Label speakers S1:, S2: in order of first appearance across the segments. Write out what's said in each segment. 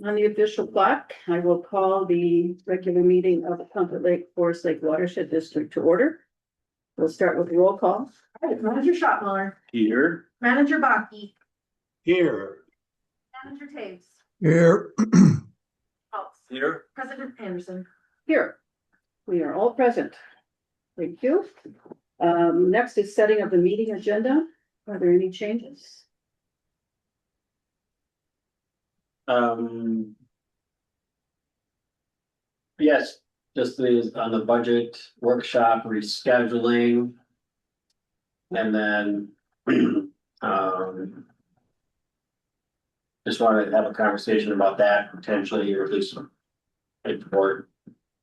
S1: On the official clock, I will call the regular meeting of the Comfort Lake Forest Lake Watershed District to order. We'll start with the roll call.
S2: All right, Manager Shopmiller,
S3: Here.
S2: Manager Baki,
S3: Here.
S2: Manager Taves,
S4: Here.
S2: Schmaltz,
S3: Here.
S2: President Anderson.
S1: Here, we are all present. Thank you. Next is setting of the meeting agenda. Are there any changes?
S3: Yes, just is on the budget workshop rescheduling. And then, just wanted to have a conversation about that potentially, or at least if the board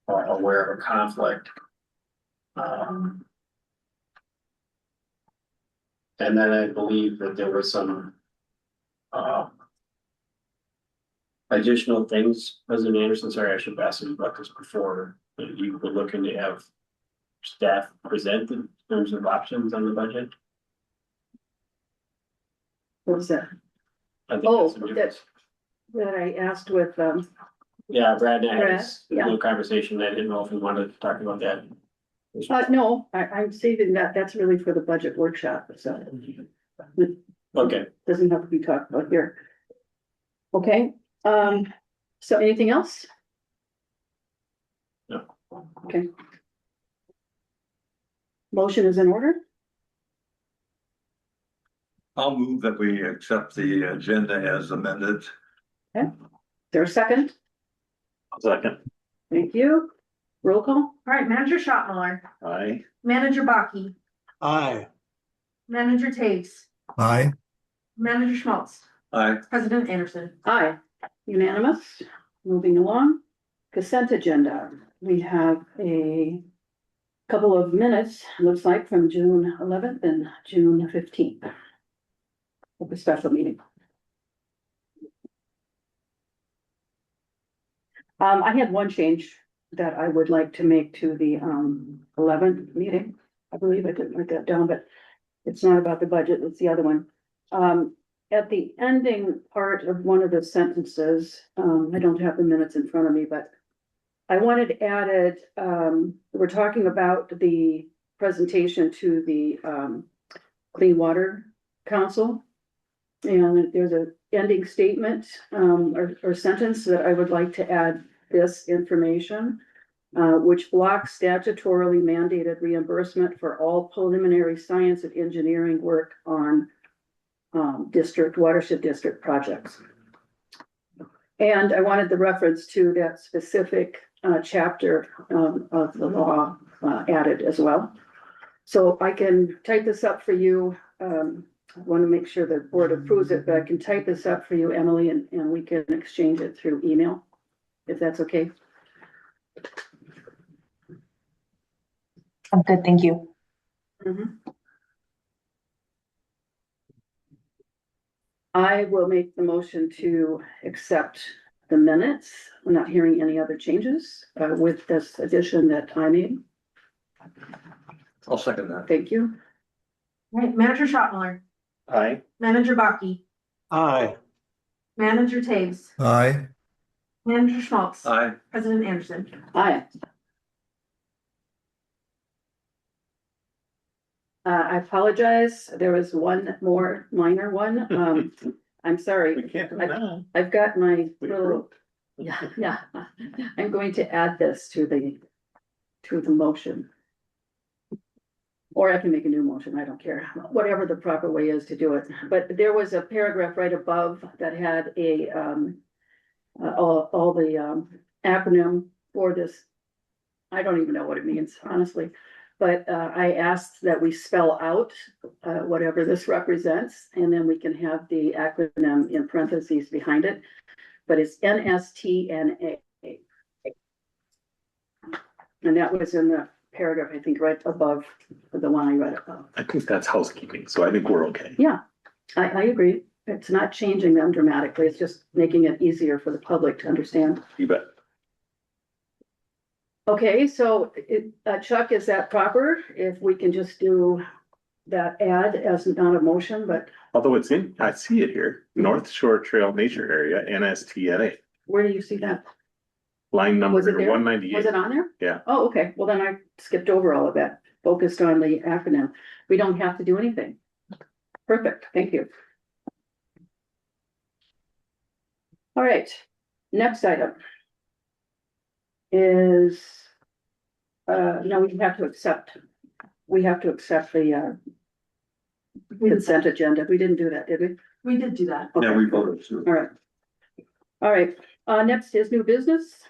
S3: are aware of a conflict. And then I believe that there were some additional things, President Anderson, sorry, I should have asked you about this before, that you were looking to have staff present in terms of options on the budget.
S1: What was that?
S3: I think
S1: Oh,
S3: that's a difference.
S1: That I asked with,
S3: Yeah, Brad and I had
S1: Brad,
S3: a
S1: yeah.
S3: little conversation. I didn't know if we wanted to talk about that.
S1: no, I'm saving that. That's really for the budget workshop, so.
S3: Okay,
S1: Doesn't have to be talked about here. Okay, so anything else?
S3: No.
S1: Okay. Motion is in order.
S4: I'll move that we accept the agenda as amended.
S1: Is there a second?
S3: second.
S1: Thank you. Roll call?
S2: All right, Manager Shopmiller,
S3: Aye.
S2: Manager Baki,
S4: Aye.
S2: Manager Taves,
S4: Aye.
S2: Manager Schmaltz,
S4: Aye.
S2: President Anderson.
S1: Aye. Unanimous. Moving along. Consent agenda. We have a couple of minutes, looks like, from June 11th and June 15th. Of the special meeting. I had one change that I would like to make to the 11th meeting. I believe I didn't write that down, but it's not about the budget, it's the other one. At the ending part of one of the sentences, I don't have the minutes in front of me, but I wanted added, we're talking about the presentation to the Clean Water Council. And there's a ending statement, or sentence that I would like to add this information. Which blocks statutorily mandated reimbursement for all preliminary science and engineering work on watershed district projects. And I wanted the reference to that specific chapter of the law added as well. So I can type this up for you. I want to make sure the board approves it, but I can type this up for you, Emily, and we can exchange it through email, if that's okay.
S5: I'm good, thank you.
S1: I will make the motion to accept the minutes. I'm not hearing any other changes with this addition that I made.
S4: I'll second that.
S1: Thank you.
S2: All right, Manager Shopmiller,
S3: Aye.
S2: Manager Baki,
S4: Aye.
S2: Manager Taves,
S4: Aye.
S2: Manager Schmaltz,
S4: Aye.
S2: President Anderson.
S1: Aye. I apologize. There was one more minor one. I'm sorry.
S3: We can't do it now.
S1: I've got my
S3: We
S1: little, yeah. I'm going to add this to the motion. Or I can make a new motion, I don't care, whatever the proper way is to do it. But there was a paragraph right above that had a, all the acronym for this. I don't even know what it means, honestly. But I asked that we spell out whatever this represents, and then we can have the acronym in parentheses behind it. But it's NSTNA. And that was in the paragraph, I think, right above the one I read above.
S6: I think that's housekeeping, so I think we're okay.
S1: Yeah, I agree. It's not changing them dramatically. It's just making it easier for the public to understand.
S6: You bet.
S1: Okay, so Chuck, is that proper? If we can just do that add as not a motion, but
S6: Although it's in, I see it here, North Shore Trail Nature Area, NSTNA.
S1: Where do you see that?
S6: Line number
S1: Was it there?
S6: one
S1: Was
S6: ninety-eight.
S1: it on there?
S6: Yeah.
S1: Oh, okay, well then I skipped over all of that, focused on the acronym. We don't have to do anything. Perfect, thank you. All right, next item is, no, we have to accept the consent agenda. We didn't do that, did we?
S2: We did do that.
S4: Yeah, we voted to.
S1: All right. All right, next is new business.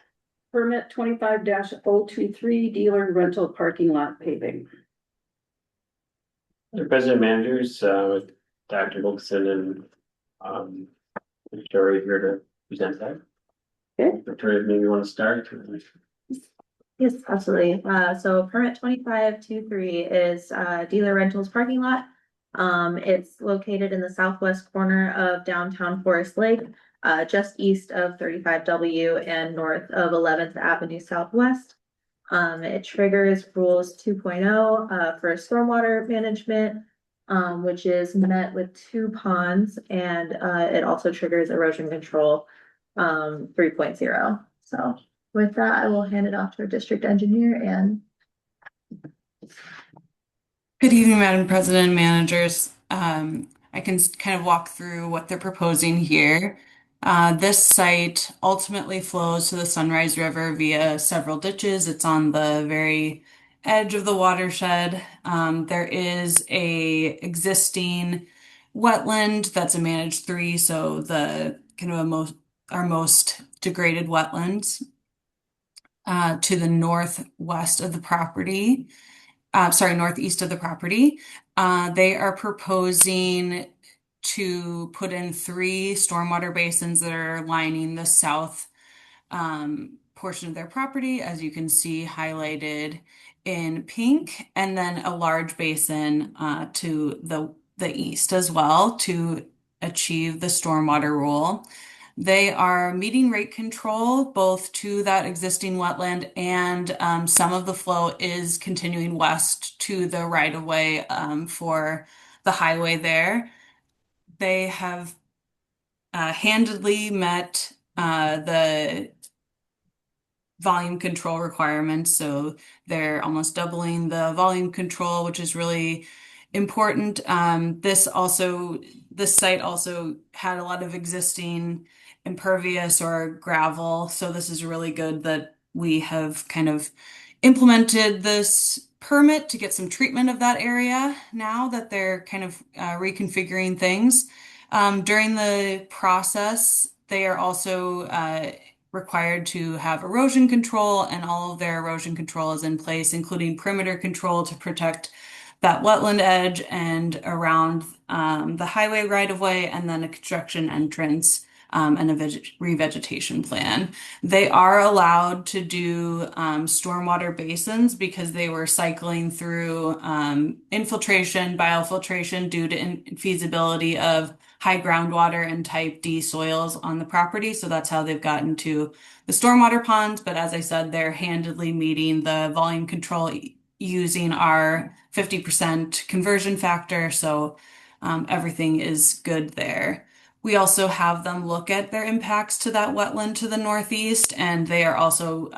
S1: Permit 25-023 dealer rental parking lot paving.
S3: The president managers, with Dr. Wilson and, Victoria here to present that.
S1: Okay.
S3: Victoria, maybe you want to start?
S5: Yes, absolutely. So permit 2523 is dealer rentals parking lot. It's located in the southwest corner of downtown Forest Lake, just east of 35W and north of 11th Avenue Southwest. It triggers rules 2.0 for stormwater management, which is met with 2 ponds, and it also triggers erosion control 3.0. So with that, I will hand it off to our district engineer and.
S7: Good evening, Madam President and managers. I can kind of walk through what they're proposing here. This site ultimately flows to the Sunrise River via several ditches. It's on the very edge of the watershed. There is a existing wetland that's a managed 3, so the kind of our most degraded wetlands to the northwest of the property. Northeast of the property. They are proposing to put in 3 stormwater basins that are lining the south portion of their property, as you can see highlighted in pink, and then a large basin to the east as well to achieve the stormwater rule. They are meeting rate control both to that existing wetland, and some of the flow is continuing west to the right of way for the highway there. They have handedly met the volume control requirements, so they're almost doubling the volume control, which is really important. This site also had a lot of existing impervious or gravel, so this is really good that we have kind of implemented this permit to get some treatment of that area now that they're kind of reconfiguring things. During the process, they are also required to have erosion control, and all of their erosion control is in place, including perimeter control to protect that wetland edge and around the highway right of way, and then a construction entrance and a revegetation plan. They are allowed to do stormwater basins because they were cycling through infiltration, biofiltration due to infeasibility of high groundwater and type D soils on the property. So that's how they've gotten to the stormwater ponds. But as I said, they're handedly meeting the volume control using our 50% conversion factor. So everything is good there. We also have them look at their impacts to that wetland to the northeast, and they are also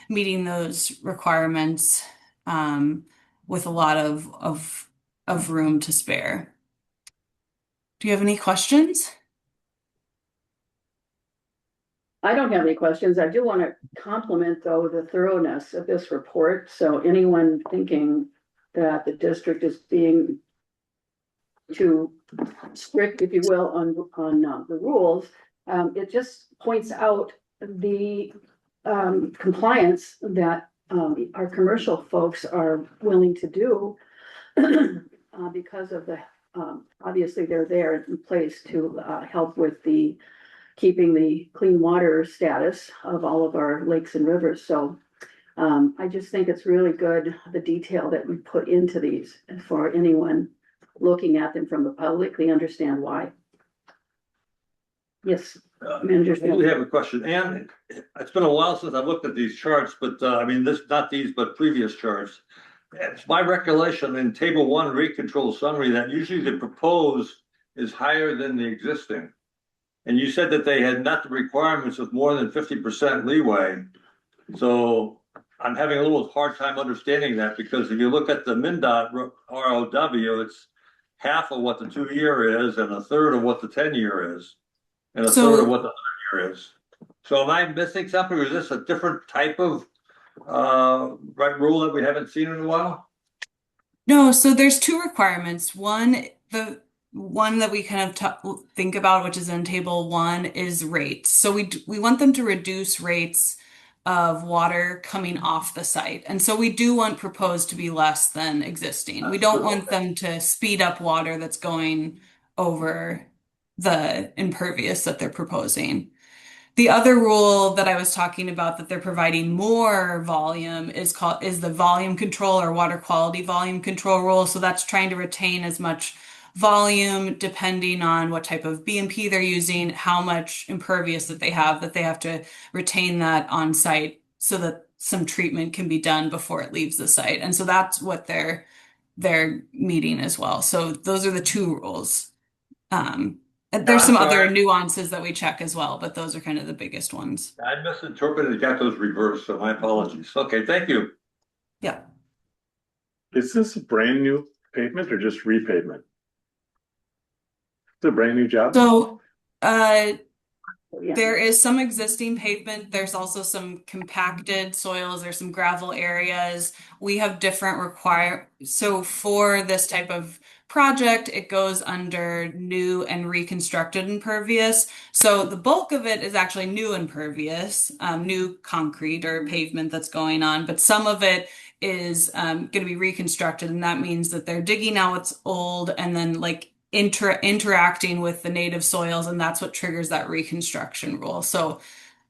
S7: meeting those requirements with a lot of room to spare. Do you have any questions?
S1: I don't have any questions. I do want to compliment, though, the thoroughness of this report. So anyone thinking that the district is being too strict, if you will, on the rules, it just points out the compliance that our commercial folks are willing to do because of the obviously they're there in place to help with the keeping the clean water status of all of our lakes and rivers. So I just think it's really good, the detail that we put into these, and for anyone looking at them from the public, they understand why. Yes, Manager.
S4: I do have a question, and it's been a while since I've looked at these charts, but I mean, not these, but previous charts. It's my recollection in table 1 rate control summary that usually the proposed is higher than the existing. and you said that they had met the requirements with more than 50% leeway. So I'm having a little hard time understanding that, because if you look at the MnDOT ROW, it's half of what the 2-year is and a third of what the 10-year is, and a third of what the 100-year is. So am I missing something, or is this a different type of right rule that we haven't seen in a while?
S7: No, so there's two requirements. One, the one that we kind of think about, which is in table one, is rates. So we want them to reduce rates of water coming off the site. And so we do want proposed to be less than existing. We don't want them to speed up water that's going over the impervious that they're proposing. The other rule that I was talking about that they're providing more volume is the volume control or water quality volume control rule. So that's trying to retain as much volume depending on what type of BMP they're using, how much impervious that they have to retain that on site so that some treatment can be done before it leaves the site. And so that's what they're meeting as well. So those are the two rules. There's some other nuances that we check as well, but those are kind of the biggest ones.
S4: I misinterpreted, got those reversed, so my apologies. Okay, thank you.
S7: Yeah.
S6: Is this a brand new pavement or just repavement? It's a brand new job?
S7: So,
S1: Yeah.
S7: there is some existing pavement. There's also some compacted soils. There's some gravel areas. We have different so for this type of project, it goes under new and reconstructed impervious. So the bulk of it is actually new impervious, new concrete or pavement that's going on, but some of it is going to be reconstructed, and that means that they're digging out what's old and then like interacting with the native soils, and that's what triggers that reconstruction rule. So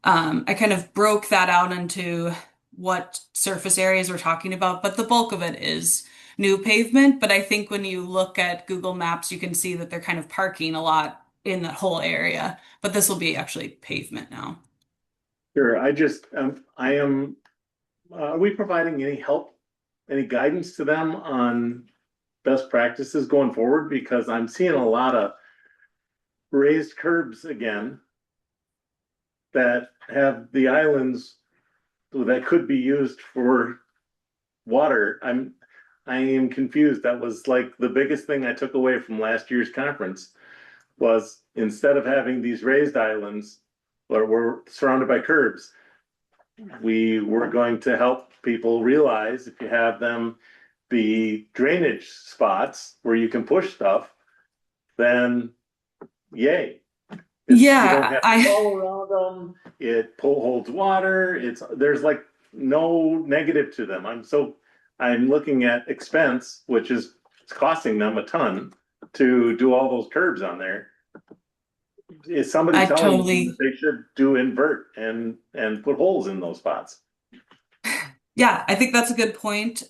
S7: I kind of broke that out into what surface areas we're talking about, but the bulk of it is new pavement. But I think when you look at Google Maps, you can see that they're kind of parking a lot in that whole area, but this will be actually pavement now.
S6: Sure, are we providing any help, any guidance to them on best practices going forward? Because I'm seeing a lot of raised curbs again that have the islands that could be used for water. I am confused. That was like the biggest thing I took away from last year's conference, was instead of having these raised islands or we're surrounded by curbs, we were going to help people realize if you have them be drainage spots where you can push stuff, then yay.
S7: Yeah,
S6: all around them. It holds water. There's like no negative to them. I'm looking at expense, which is costing them a ton to do all those curbs on there. Is somebody telling them that they should do invert and put holes in those spots?
S7: Yeah, I think that's a good point.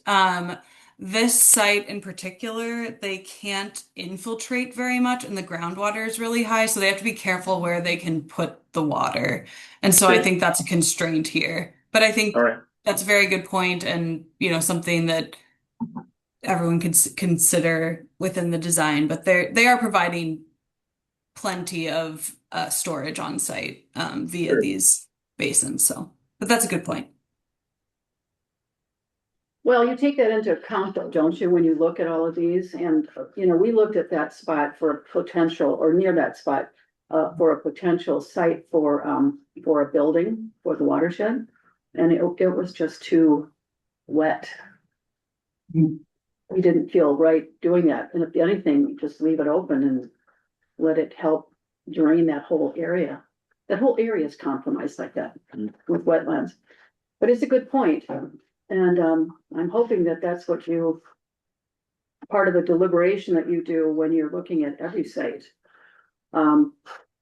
S7: This site in particular, they can't infiltrate very much and the groundwater is really high, so they have to be careful where they can put the water. And so I think that's a constraint here. But I think that's a very good point, and something that everyone can consider within the design. But they are providing plenty of storage on site via these basins. But that's a good point.
S1: Well, you take that into account though, don't you, when you look at all of these? And, we looked at that spot for a potential, or near that spot, for a potential site for a building for the watershed. And it was just too wet. We didn't feel right doing that. And if anything, just leave it open and let it help drain that whole area. That whole area is compromised like that with wetlands. But it's a good point. And I'm hoping that that's what part of the deliberation that you do when you're looking at every site.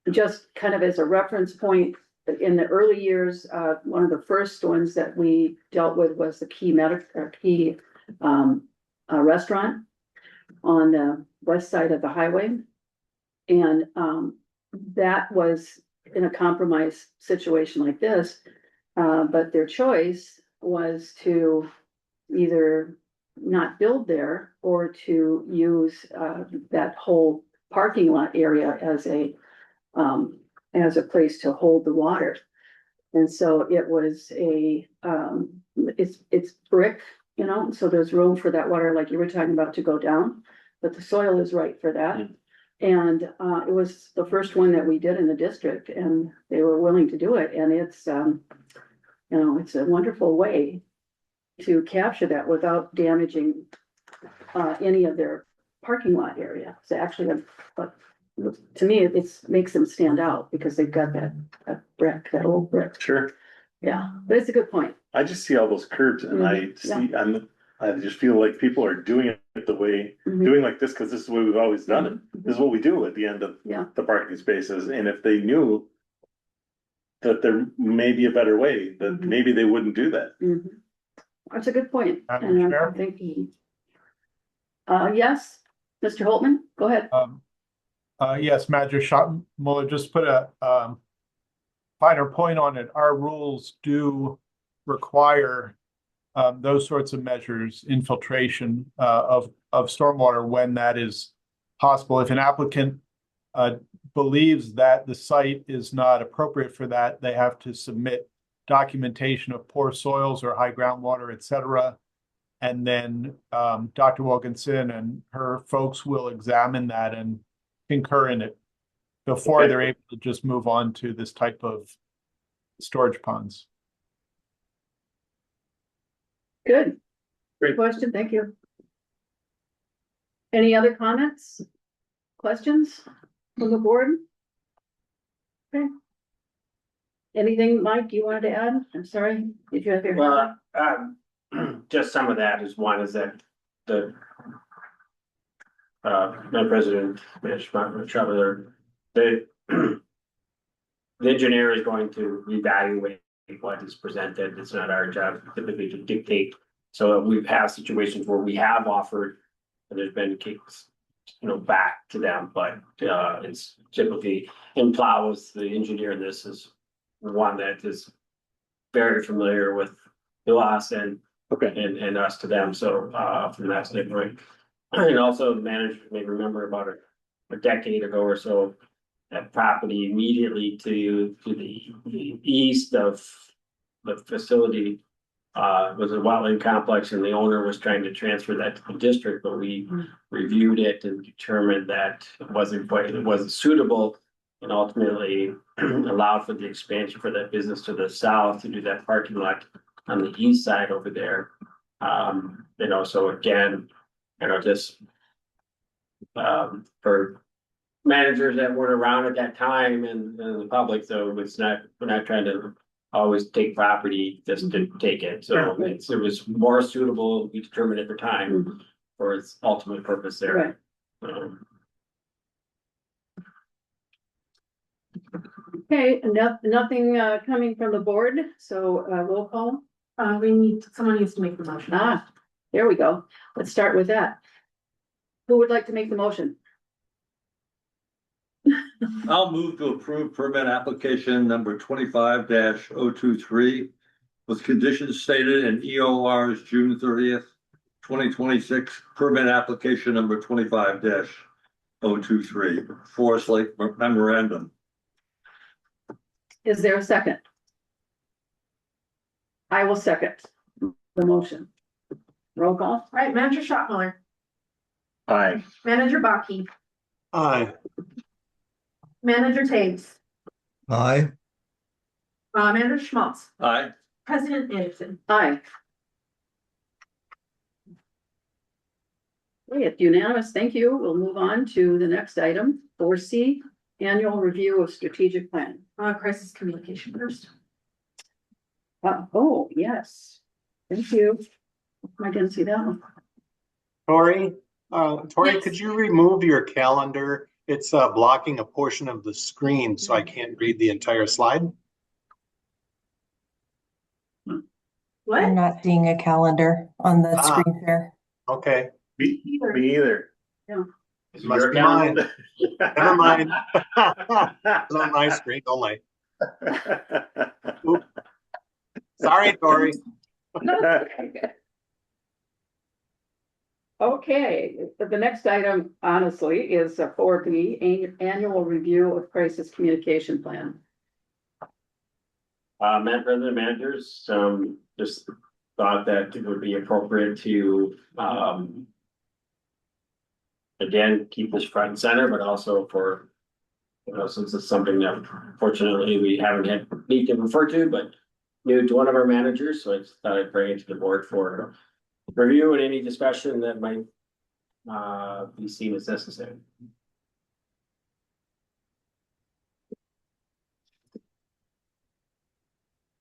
S1: Just kind of as a reference point, in the early years, one of the first ones that we dealt with was the Key restaurant on the west side of the highway. And that was in a compromised situation like this, but their choice was to either not build there or to use that whole parking lot area as a as a place to hold the water. And so it was it's brick, you know, so there's room for that water, like you were talking about, to go down, but the soil is right for that. And it was the first one that we did in the district, and they were willing to do it, and it's you know, it's a wonderful way to capture that without damaging any of their parking lot area. It's actually to me, it makes them stand out because they've got that brick, that old brick.
S6: Sure.
S1: Yeah, but it's a good point.
S6: I just see all those curbs and I just feel like people are doing it the way,
S1: Mhm.
S6: doing like this, cause this is the way we've always done it. This is what we do at the end of
S1: Yeah.
S6: the parking spaces, and if they knew that there may be a better way, that
S1: Mhm.
S6: maybe they wouldn't do that.
S1: Mhm. That's a good point.
S8: Madam
S1: And
S8: Chair?
S1: I'm thinking. Yes, Mr. Holtman, go ahead.
S8: Yes, Manager Schottenmuller just put a finer point on it. Our rules do require those sorts of measures, infiltration of stormwater when that is possible. If an applicant believes that the site is not appropriate for that, they have to submit documentation of poor soils or high groundwater, et cetera. And then Dr. Wilkinson and her folks will examine that and concur in it before they're able to just move on to this type of storage ponds.
S1: Good.
S6: Great.
S1: Question, thank you. Any other comments? Questions from the board? Okay. Anything, Mike, you wanted to add? I'm sorry. Did you have your?
S3: Well, just some of that is one is that the my president, Mr. Traveler, the engineer is going to evaluate what is presented. It's not our job typically to dictate. So we've had situations where we have offered, and there's been kicks, you know, back to them, but it's typically in Plows, the engineer in this is one that is very familiar with us and us to them. So from that standpoint, and also the manager may remember about a decade ago or so, that property immediately to the east of the facility was a wetland complex, and the owner was trying to transfer that to the district, but we reviewed it and determined that it wasn't suitable, and ultimately allowed for the expansion for that business to the south to do that parking lot on the east side over there. You know, so again, you know, just for managers that weren't around at that time and the public, so we're not trying to always take property just to take it. So it was more suitable, we determined at the time, for its ultimate purpose there.
S1: Right. Okay, nothing coming from the board, so roll call.
S2: Someone needs to make the motion.
S1: There we go. Let's start with that. Who would like to make the motion?
S4: I'll move to approve permit application number 25-023 with conditions stated in EOR's June 30th, 2026 permit application number 25-023 Forest Lake memorandum.
S1: Is there a second? I will second the motion. Roll call.
S2: All right, Manager Schottenmuller,
S6: Aye.
S2: Manager Baki,
S8: Aye.
S2: Manager Taves,
S9: Aye.
S2: Manager Schmaltz,
S4: Aye.
S2: President Anderson.
S1: Aye. Okay, it's unanimous. Thank you. We'll move on to the next item, 4C, annual review of strategic plan.
S2: Crisis communication first.
S1: Oh, yes. Thank you. I didn't see that one.
S10: Tori,
S2: Yes.
S10: could you remove your calendar? It's blocking a portion of the screen, so I can't read the entire slide.
S2: What?
S11: I'm not seeing a calendar on the screen share.
S10: Okay,
S6: Me either.
S10: must be mine. Never mind. It's on my screen only. Oop. Sorry, Tori.
S1: Okay, the next item honestly is for the annual review of crisis communication plan.
S3: Madam President, managers, just thought that it would be appropriate to, again, keep this front and center, but also for, since it's something that fortunately we haven't had need to refer to, but new to one of our managers, so I just thought I'd bring it to the board for review and any discussion that might be seen as necessary.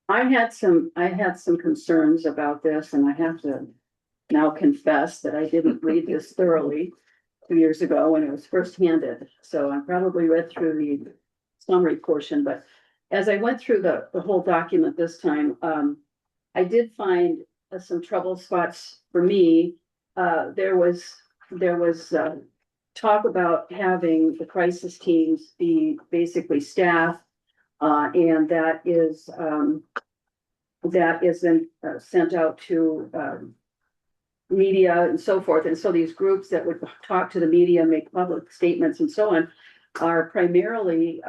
S1: I had some concerns about this, and I have to now confess that I didn't read this thoroughly 2 years ago when it was first handed. So I probably read through the summary portion, but as I went through the whole document this time, I did find some trouble spots for me. There was talk about having the crisis teams be basically staff, and that is then sent out to media and so forth. And so these groups that would talk to the media, make public statements and so on, are primarily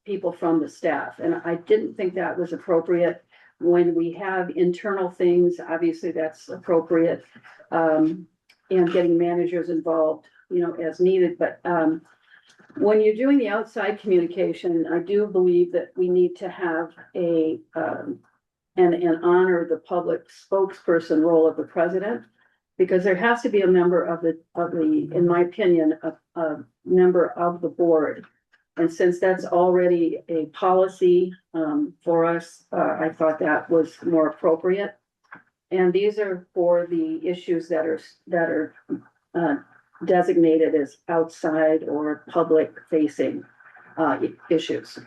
S1: people from the staff. And I didn't think that was appropriate. When we have internal things, obviously that's appropriate, and getting managers involved, as needed. But when you're doing the outside communication, I do believe that we need to have and honor the public spokesperson role of the president, because there has to be a member of the, in my opinion, a member of the board. And since that's already a policy for us, I thought that was more appropriate. And these are for the issues that are designated as outside or public facing issues.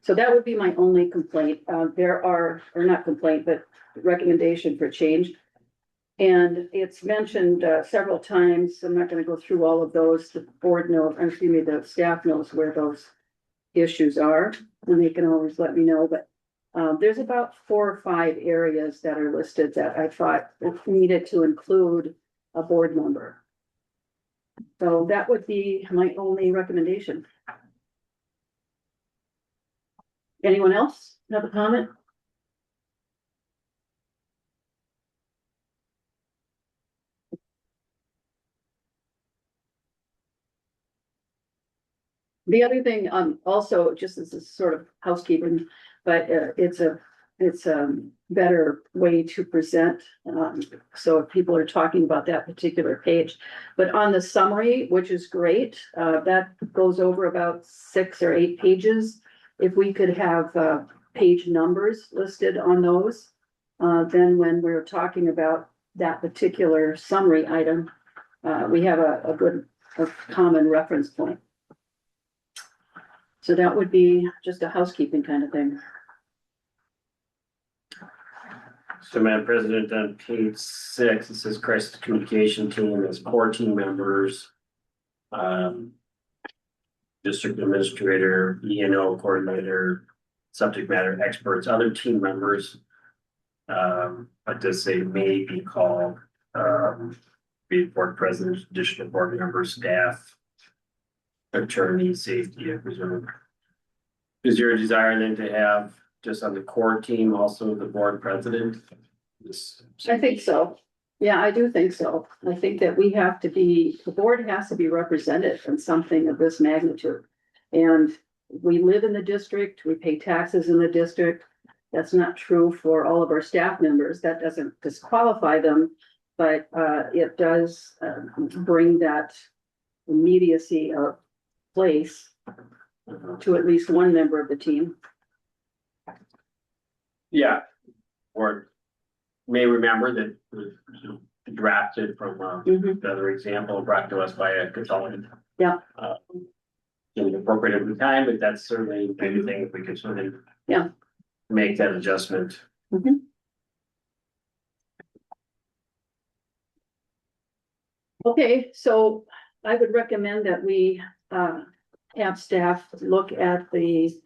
S1: So that would be my only complaint. Or not complaint, but recommendation for change. And it's mentioned several times. I'm not going to go through all of those. The board knows, the staff knows where those issues are, and they can always let me know. But there's about 4 or 5 areas that are listed that I thought needed to include a board member. So that would be my only recommendation. Anyone else have a comment? The other thing, also, just as a sort of housekeeping, but it's a better way to present. So if people are talking about that particular page, but on the summary, which is great, that goes over about 6 or 8 pages. If we could have page numbers listed on those, then when we're talking about that particular summary item, we have a common reference point. So that would be just a housekeeping kind of thing.
S3: So, Madam President, on page 6, it says crisis communication team, there's 4 team members. District administrator, E&O coordinator, subject matter experts, other team members. But does say may be called, be board president, additional board members, staff, attorney, safety, I presume. Is your desire then to have just on the core team also the board president?
S1: I think so. Yeah, I do think so. I think that the board has to be represented in something of this magnitude. And we live in the district, we pay taxes in the district. That's not true for all of our staff members. That doesn't disqualify them, but it does bring that immediacy of place to at least one member of the team.
S3: Yeah, or may remember that was drafted from another example brought to us by a consultant.
S1: Yeah.
S3: Inappropriate every time, but that's certainly anything if we could sort of make that adjustment.
S1: Okay, so I would recommend that we have staff look at the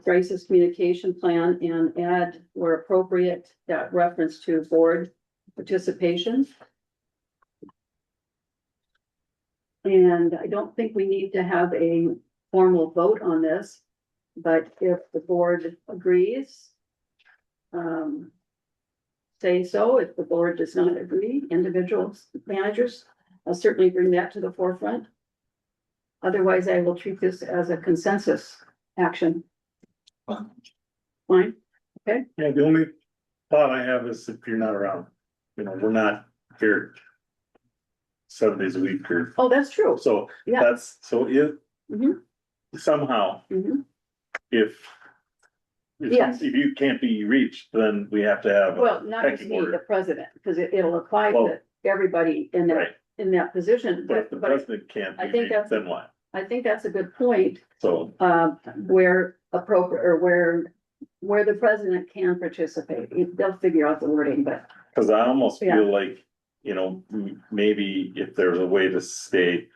S1: crisis communication plan and add where appropriate that reference to board participation. And I don't think we need to have a formal vote on this, but if the board agrees, say so. If the board does not agree, individual managers, I'll certainly bring that to the forefront. Otherwise, I will treat this as a consensus action. Fine,
S6: Yeah, the only thought I have is if you're not around, we're not here 7 days a week or,
S1: oh, that's true.
S6: so
S1: Yeah.
S6: that's, so if
S1: Mhm.
S6: somehow,
S1: Mhm.
S6: if
S1: Yes.
S6: if you can't be reached, then we have to have.
S1: Well, not just
S6: pecking
S1: me,
S6: order.
S1: the president, because it'll apply
S6: Well,
S1: to everybody in
S6: Right,
S1: that position,
S6: but if the
S1: but
S6: president can't
S1: I
S6: be
S1: think
S6: reached,
S1: that's-
S6: then what?
S1: I think that's a good point.
S6: So,
S1: Where appropriate, or where the president can participate, they'll figure out the wording, but
S6: cause I almost
S1: Yeah.
S6: feel like, maybe if there's a way to stay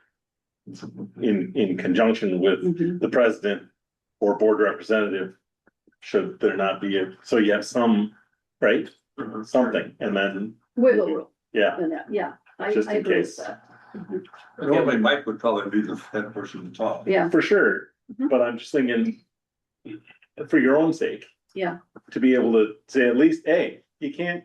S6: in conjunction with
S1: mhm.
S6: the president or board representative, should there not be so you have some, right? Something, and then,
S1: Wiggle room
S6: yeah,
S1: in that, yeah, I
S6: Just in
S1: agree with
S6: case.
S1: that.
S4: Normally Mike would probably be the head person to talk.
S1: Yeah,
S6: for sure,
S1: Mhm.
S6: but I'm just thinking. For your own sake.
S1: Yeah.
S6: To be able to say at least, hey, you can't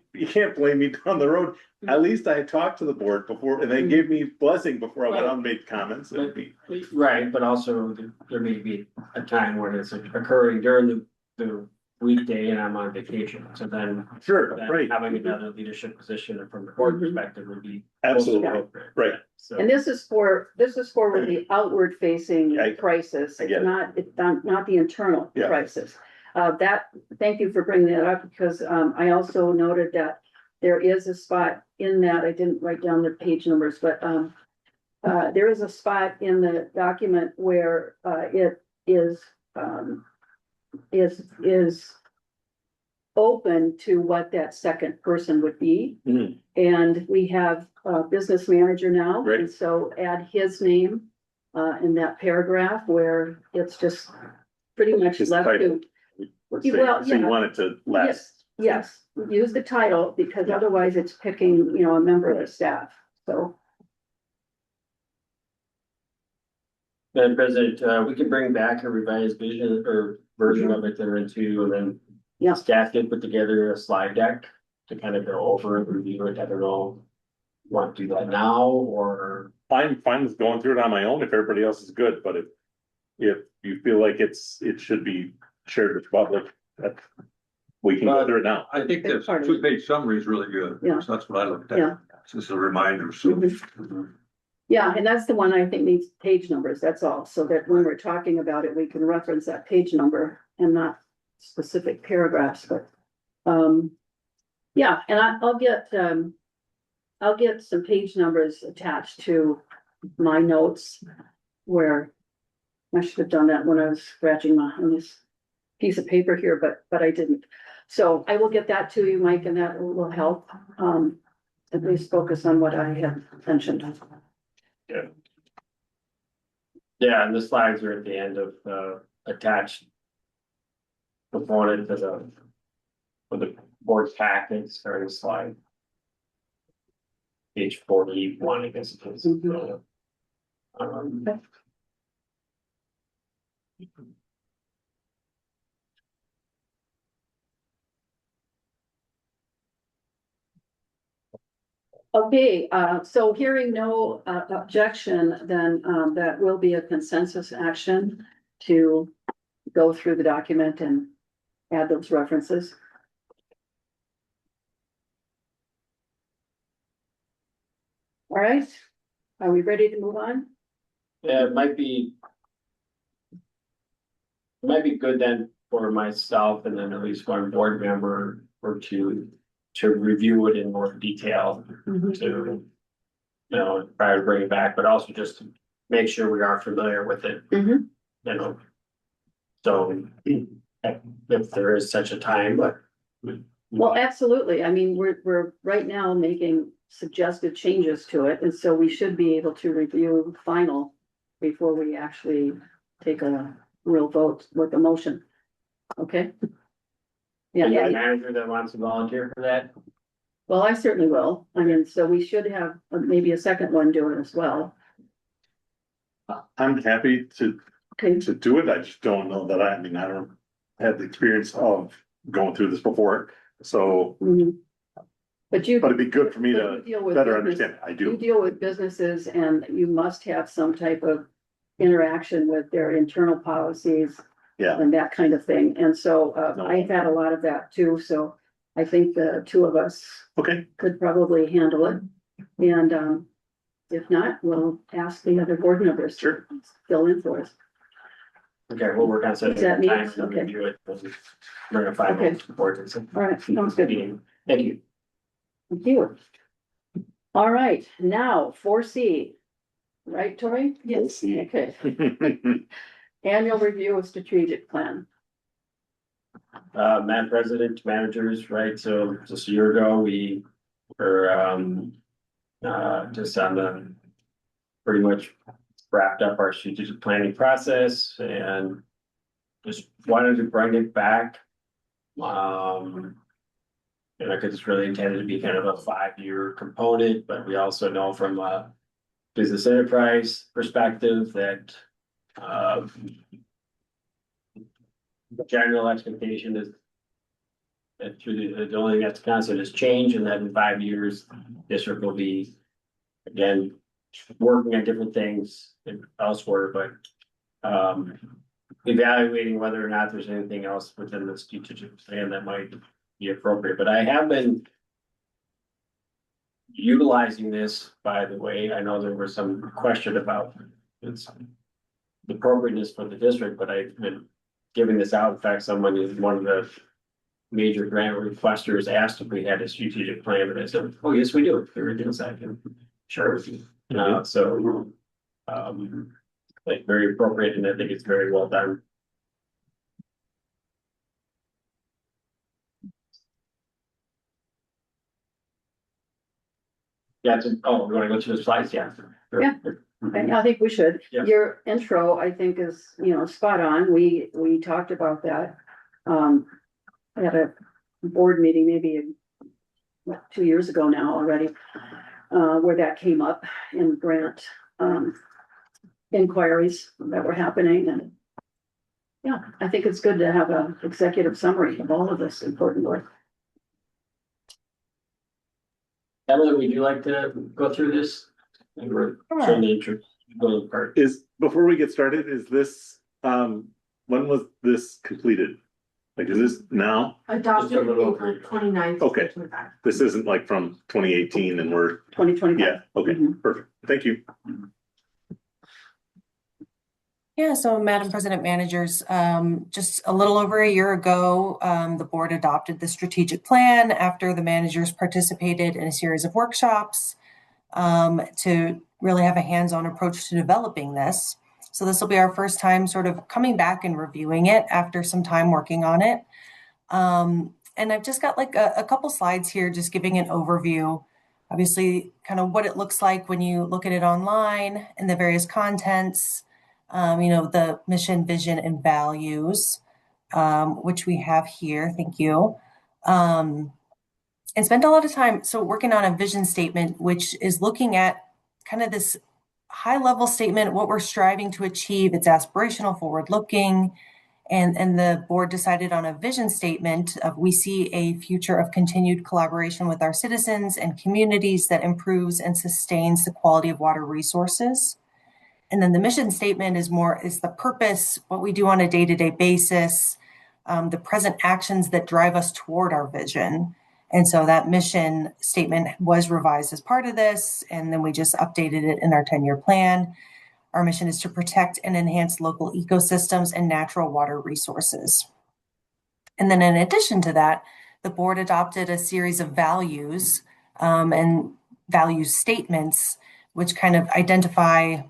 S6: blame me down the road, at
S1: Mhm.
S6: least I talked to the board before, and they gave me blessing before I went out and made comments. It'd be-
S3: Right, but also there may be a time when it's occurring during the weekday and I'm on vacation, so then.
S6: Sure,
S3: then
S6: right,
S3: Having another leadership position from the board
S1: Mhm.
S3: perspective would be.
S6: absolutely,
S3: appropriate.
S6: right.
S3: So.
S1: and this is for the outward facing
S6: I-
S1: crisis,
S6: I get it.
S1: it's not the internal
S6: Yeah.
S1: crisis. Thank you for bringing that up, because, I also noted that there is a spot in that, I didn't write down the page numbers, but, there is a spot in the document where, it is open to what that second person would be.
S6: Mhm.
S1: And we have a business manager now,
S6: Right.
S1: and so add his name in that paragraph where it's just pretty much
S6: His
S1: left
S6: title.
S1: to.
S6: Let's say,
S1: Well,
S6: so you
S1: yeah.
S6: want it to last,
S1: Yes, use the title, because
S6: Yeah.
S1: otherwise it's picking, a member of the staff, so.
S3: Madam President, we can bring back a revised vision or version of it there into, and then.
S1: Yeah.
S3: Staff did put together a slide deck to kind of go over and review it. I don't know. Want to do that now or?
S6: I'm fine with going through it on my own if everybody else is good, but if you feel like it should be shared with the public, that. We can go through it now.
S4: I think this
S1: Part of it.
S4: 2-page summary is really good.
S1: Yeah.
S4: So that's what I looked
S1: Yeah.
S4: at. Just a reminder, so.
S1: Mhm. Yeah, and that's the one I think needs page numbers, that's all, so that when we're talking about it, we can reference that page number and not specific paragraphs, but. Yeah, and I'll get some page numbers attached to my notes where. I should have done that when I was scratching on this piece of paper here, but I didn't. So I will get that to you, Mike, and that will help, at least focus on what I have mentioned.
S3: Yeah, and the slides are at the end of attached. Component to for the board's packet, starting slide. Page 41, I guess it is.
S1: Mhm.
S3: Um,
S1: Okay, so hearing no objection, then that will be a consensus action to go through the document and add those references. All right, are we ready to move on?
S3: Yeah, it might be. It might be good then for myself and then at least one board member or two to review it in more detail to. Prior to bringing it back, but also just to make sure we are familiar with it,
S1: Mhm.
S3: So if there is such a time, but.
S1: Well, absolutely. I mean, we're right now making suggested changes to it, and so we should be able to review final before we actually take a real vote with the motion. Okay?
S3: Yeah,
S1: Yeah,
S3: manager that wants to volunteer for that.
S1: well, I certainly will. I mean, so we should have maybe a second one doing as well.
S6: I'm happy
S1: Okay,
S6: to do it. I just don't know that I mean, I don't have the experience of going through this before. So,
S1: mhm. But you.
S6: but it'd be good for me
S1: but
S6: to
S1: you deal with
S6: better
S1: business-
S6: understand. I
S1: You
S6: do.
S1: deal with businesses and you must have some type of interaction with their internal policies.
S6: Yeah.
S1: And that kind of thing. And so,
S6: No.
S1: I've had a lot of that too, so I think the two of us
S6: Okay.
S1: could probably handle it. And, if not, we'll ask the other board members. to
S6: Sure.
S1: Fill in for us.
S3: Okay, we'll work on setting
S1: Is that
S3: up
S1: me?
S3: time and
S1: Okay.
S3: review it. Bring a final
S1: Okay.
S3: report and some
S1: All right, sounds good.
S3: meeting. Thank you.
S1: Thank you. All right, now 4C. Right, Tori?
S2: Yes.
S1: Okay, annual review of strategic plan.
S3: Madam President, managers, right, so just a year ago, we were, just on the, pretty much wrapped up our strategic planning process and just wanted to bring it back. Cause it's really intended to be kind of a 5-year component, but we also know from a business enterprise perspective that, the general expectation is that through the only thing that's constant is change, and that in 5 years, district will be again working on different things elsewhere, but evaluating whether or not there's anything else within the strategic plan that might be appropriate. But I have been utilizing this, by the way. I know there was some question about its appropriateness for the district, but I've been giving this out. In fact, someone is one of the major grant requesters asked if we had a strategic plan, and I said, oh, yes, we do. There it is. I can share with you. Like very appropriate, and I think it's very well done. Yeah, oh, we want to go through the slides? Yeah.
S1: Yeah. And I think we should.
S3: Yeah.
S1: Your intro, I think, is, spot on. We talked about that. At a board meeting, maybe 2 years ago now already, where that came up in grant, inquiries that were happening. And yeah, I think it's good to have an executive summary of all of this important work.
S3: Emily, would you like to go through this? And we're showing the intro, go part.
S6: Before we get started, is this, when was this completed? Like, is this now?
S2: Adopted
S3: Just a little
S2: April
S3: over.
S2: 29th.
S6: Okay.
S2: 2025.
S6: This isn't like from 2018 and we're,
S1: 2025.
S6: yeah, okay,
S1: Mhm.
S6: perfect. Thank you.
S11: Yeah, so Madam President, managers, just a little over a year ago, the board adopted the strategic plan after the managers participated in a series of workshops to really have a hands-on approach to developing this. So this will be our first time sort of coming back and reviewing it after some time working on it. And I've just got like a couple slides here, just giving an overview, obviously kind of what it looks like when you look at it online and the various contents, the mission, vision, and values, which we have here. Thank you. And spent a lot of time working on a vision statement, which is looking at kind of this high level statement, what we're striving to achieve. It's aspirational, forward looking. And the board decided on a vision statement of we see a future of continued collaboration with our citizens and communities that improves and sustains the quality of water resources. And then the mission statement is the purpose, what we do on a day-to-day basis, the present actions that drive us toward our vision. And so that mission statement was revised as part of this, and then we just updated it in our 10-year plan. Our mission is to protect and enhance local ecosystems and natural water resources. And then in addition to that, the board adopted a series of values and value statements, which kind of identify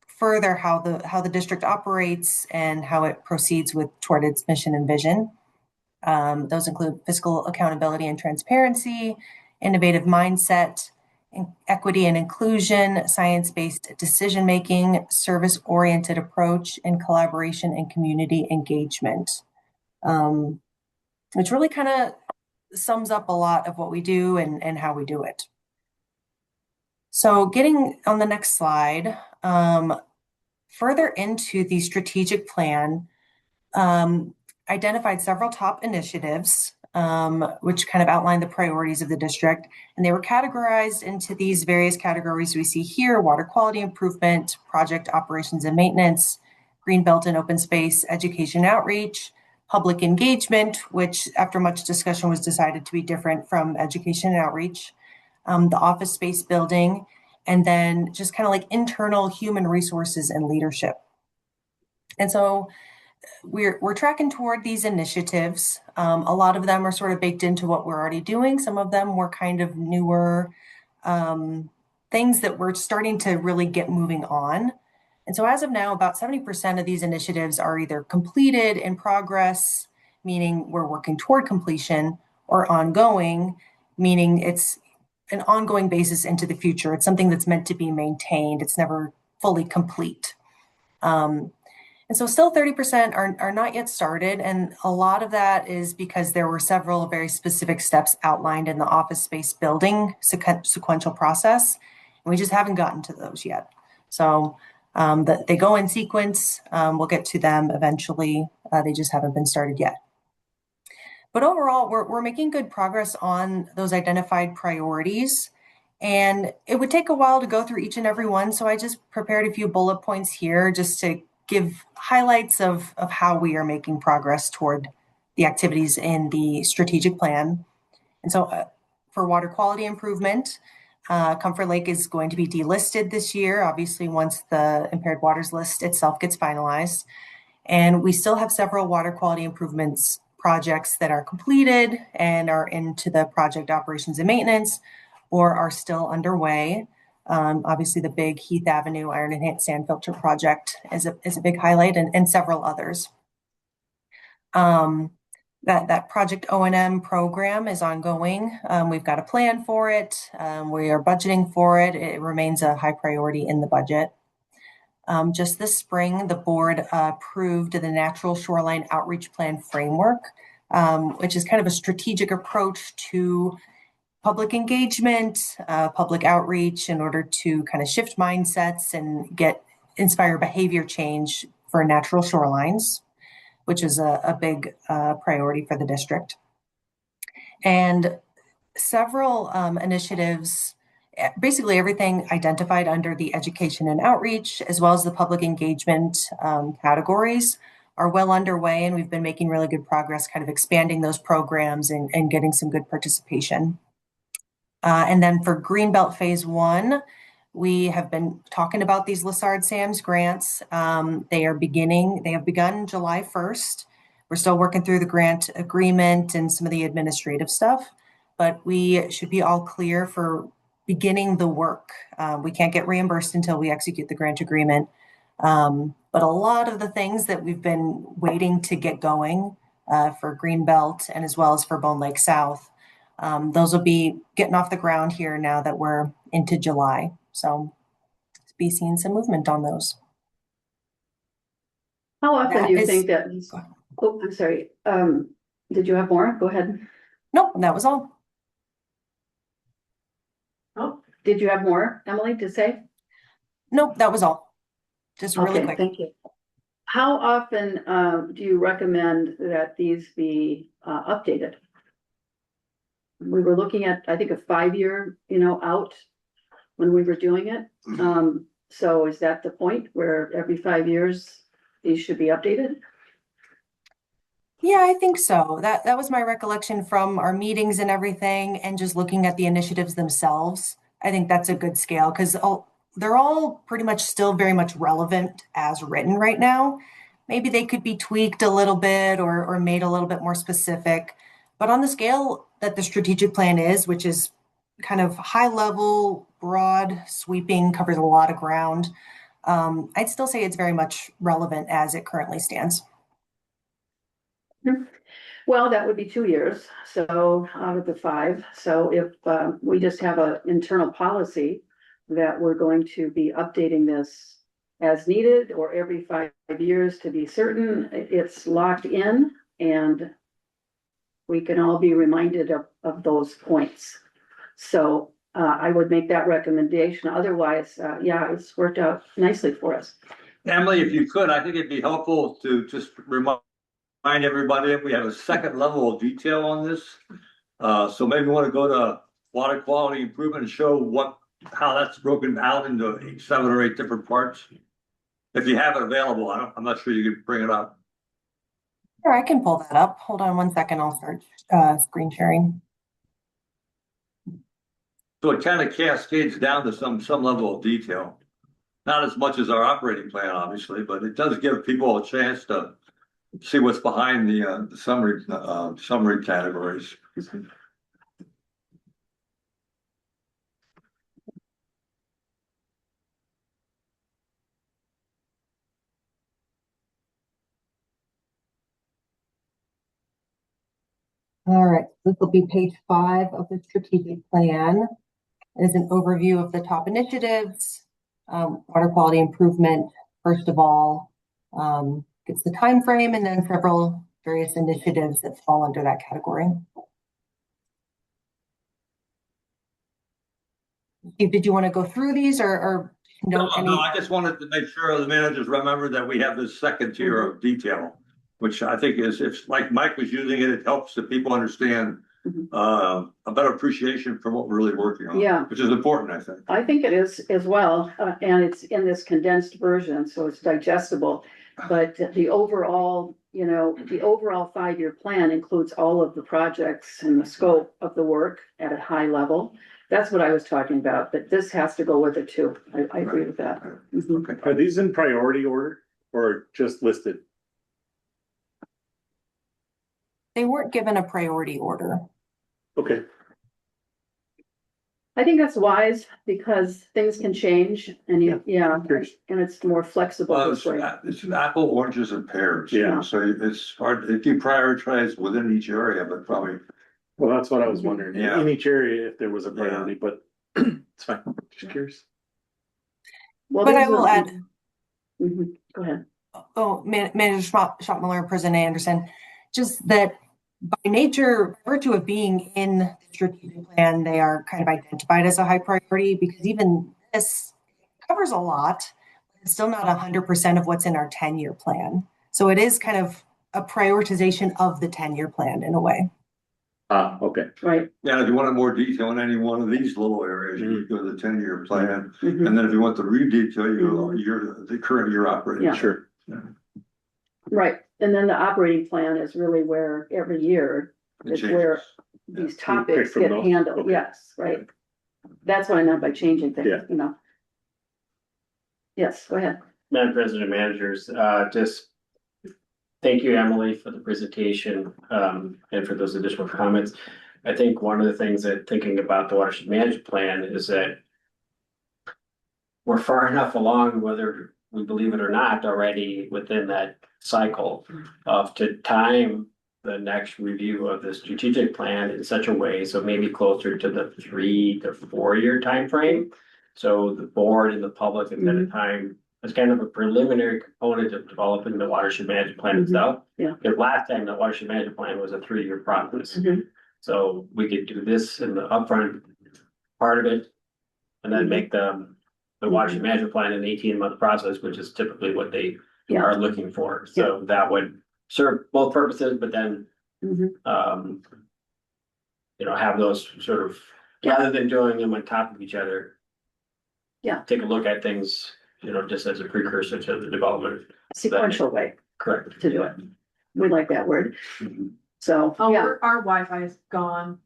S11: further how the district operates and how it proceeds toward its mission and vision. Those include fiscal accountability and transparency, innovative mindset, equity and inclusion, science-based decision-making, service-oriented approach, and collaboration and community engagement, which really kind of sums up a lot of what we do and how we do it. So getting on the next slide, further into the strategic plan, identified several top initiatives, which kind of outlined the priorities of the district. And they were categorized into these various categories we see here: water quality improvement, project operations and maintenance, green belt and open space, education outreach, public engagement, which after much discussion was decided to be different from education and outreach, the office space building, and then just kind of like internal human resources and leadership. And so we're tracking toward these initiatives. A lot of them are sort of baked into what we're already doing. Some of them were kind of newer things that we're starting to really get moving on. And so as of now, about 70% of these initiatives are either completed, in progress, meaning we're working toward completion, or ongoing, meaning it's an ongoing basis into the future. It's something that's meant to be maintained. It's never fully complete. And so still 30% are not yet started. And a lot of that is because there were several very specific steps outlined in the office space building sequential process. And we just haven't gotten to those yet. So they go in sequence. We'll get to them eventually. They just haven't been started yet. But overall, we're making good progress on those identified priorities. And it would take a while to go through each and every one. So I just prepared a few bullet points here just to give highlights of how we are making progress toward the activities in the strategic plan. And so for water quality improvement, Comfort Lake is going to be delisted this year, obviously once the impaired waters list itself gets finalized. And we still have several water quality improvements projects that are completed and are into the project operations and maintenance or are still underway. Obviously, the big Heath Avenue Iron Enhanced Sand Filter project is a big highlight, and several others. That Project O&M program is ongoing. We've got a plan for it. We are budgeting for it. It remains a high priority in the budget. Just this spring, the board approved the Natural Shoreline Outreach Plan framework, which is kind of a strategic approach to public engagement, public outreach in order to kind of shift mindsets and inspire behavior change for natural shorelines, which is a big priority for the district. And several initiatives, basically everything identified under the education and outreach, as well as the public engagement categories, are well underway, and we've been making really good progress kind of expanding those programs and getting some good participation. And then for Greenbelt Phase 1, we have been talking about these Lessard Sams grants. They have begun July 1st. We're still working through the grant agreement and some of the administrative stuff, but we should be all clear for beginning the work. We can't get reimbursed until we execute the grant agreement. But a lot of the things that we've been waiting to get going for Greenbelt and as well as for Bone Lake South, those will be getting off the ground here now that we're into July. So be seeing some movement on those.
S1: How often do you think that? Oh, I'm sorry. Did you have more? Go ahead.
S11: Nope, that was all.
S1: Oh, did you have more, Emily, to say?
S11: Nope, that was all. Just really quick.
S1: Thank you. How often do you recommend that these be updated? We were looking at, I think, a 5-year, out when we were doing it. So is that the point where every 5 years these should be updated?
S11: Yeah, I think so. That was my recollection from our meetings and everything, and just looking at the initiatives themselves. I think that's a good scale because they're all pretty much still very much relevant as written right now. Maybe they could be tweaked a little bit or made a little bit more specific. But on the scale that the strategic plan is, which is kind of high level, broad, sweeping, covers a lot of ground, I'd still say it's very much relevant as it currently stands.
S1: Well, that would be 2 years. So out of the 5. So if we just have an internal policy that we're going to be updating this as needed or every 5 years to be certain, it's locked in and we can all be reminded of those points. So I would make that recommendation. Otherwise, yeah, it's worked out nicely for us.
S4: Emily, if you could, I think it'd be helpful to just remind everybody that we have a second level of detail on this. So maybe we want to go to water quality improvement and show how that's broken out into 7 or 8 different parts. If you have it available, I'm not sure you could bring it up.
S11: Sure, I can pull that up. Hold on one second. I'll start screen sharing.
S4: So it kind of cascades down to some level of detail. Not as much as our operating plan, obviously, but it does give people a chance to see what's behind the summary categories.
S11: All right, this will be page 5 of the strategic plan. It is an overview of the top initiatives, water quality improvement, first of all, gives the time frame, and then several various initiatives that fall under that category. Steve, did you want to go through these or note any?
S4: No, I just wanted to make sure the managers remember that we have this second tier of detail, which I think is, if like Mike was using it, it helps that people understand a better appreciation for what we're really working on.
S1: Yeah.
S4: Which is important, I think.
S1: I think it is as well, and it's in this condensed version, so it's digestible. But the overall, the overall 5-year plan includes all of the projects and the scope of the work at a high level. That's what I was talking about, but this has to go with it too. I agree with that. Mhm.
S4: Okay.
S6: Are these in priority order or just listed?
S11: They weren't given a priority order.
S6: Okay.
S1: I think that's wise because things can change and
S6: Curious.
S1: and it's more flexible
S4: Well,
S1: this way.
S4: it's apple, oranges, and pears.
S6: Yeah.
S4: So it's hard if you prioritize within each area, but probably.
S6: Well, that's what I was wondering.
S4: Yeah.
S6: In each area, if there was a priority, but it's fine. Just curious.
S1: Well,
S11: But I
S1: these
S11: will
S1: are-
S11: add,
S1: Mhm. Go ahead.
S11: Manager Schopmiller, President Anderson, just that by nature, virtue of being in the strategic plan, they are kind of identified as a high priority because even this covers a lot, but it's still not 100% of what's in our 10-year plan. So it is kind of a prioritization of the 10-year plan in a way.
S6: Okay.
S1: Right.
S4: Yeah, if you wanted more detail in any one of these little areas, you go to the 10-year plan.
S1: Mhm.
S4: And then if you want the re-detail, you go the current year operating.
S1: Yeah.
S6: Sure.
S1: Right. And then the operating plan is really where every year
S4: It
S1: is
S4: changes.
S1: where these
S6: Pick
S1: topics
S6: from
S1: get
S6: those?
S1: handled.
S6: Okay.
S1: Yes, right. That's what I meant by changing things,
S6: Yeah.
S1: Yes, go ahead.
S3: Madam President, managers, just thank you, Emily, for the presentation, and for those additional comments. I think one of the things that thinking about the watershed management plan is that we're far enough along, whether we believe it or not, already within that cycle of to time the next review of the strategic plan in such a way, so maybe closer to the 3 to 4 year time frame. So the board and the public at that time as kind of a preliminary component of developing the watershed management plan itself.
S1: Yeah.
S3: Because last time the watershed management plan was a 3-year process.
S1: Mhm.
S3: So we could do this in the upfront part of it. And then make the watershed management plan an 18-month process, which is typically what they
S1: Yeah.
S3: are looking for. So that would serve both purposes, but then
S1: Mhm.
S3: have those sort of, rather than doing them on top of each other.
S1: Yeah.
S3: Take a look at things, just as a precursor to the development.
S1: Sequential way
S3: Correct.
S1: to do it. We like that word. So,
S2: Oh,
S1: yeah,
S2: our Wi-Fi is gone.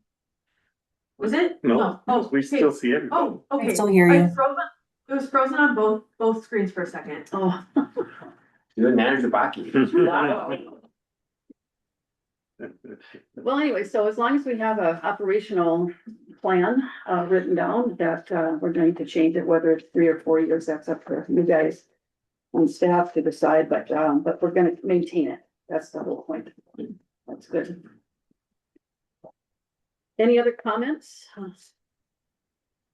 S2: Was it?
S6: No,
S2: Oh,
S6: we
S2: okay.
S6: still see everybody.
S2: Oh,
S11: I
S2: okay.
S11: still hear you.
S2: It's frozen. It was frozen on both screens for a second.
S1: oh.
S3: You and Manager Baki.
S1: Wow. Well, anyway, so as long as we have a operational plan written down that we're going to change it, whether it's 3 or 4 years, that's up to you guys and staff to decide, but we're gonna maintain it. That's the whole point. That's good. Any other comments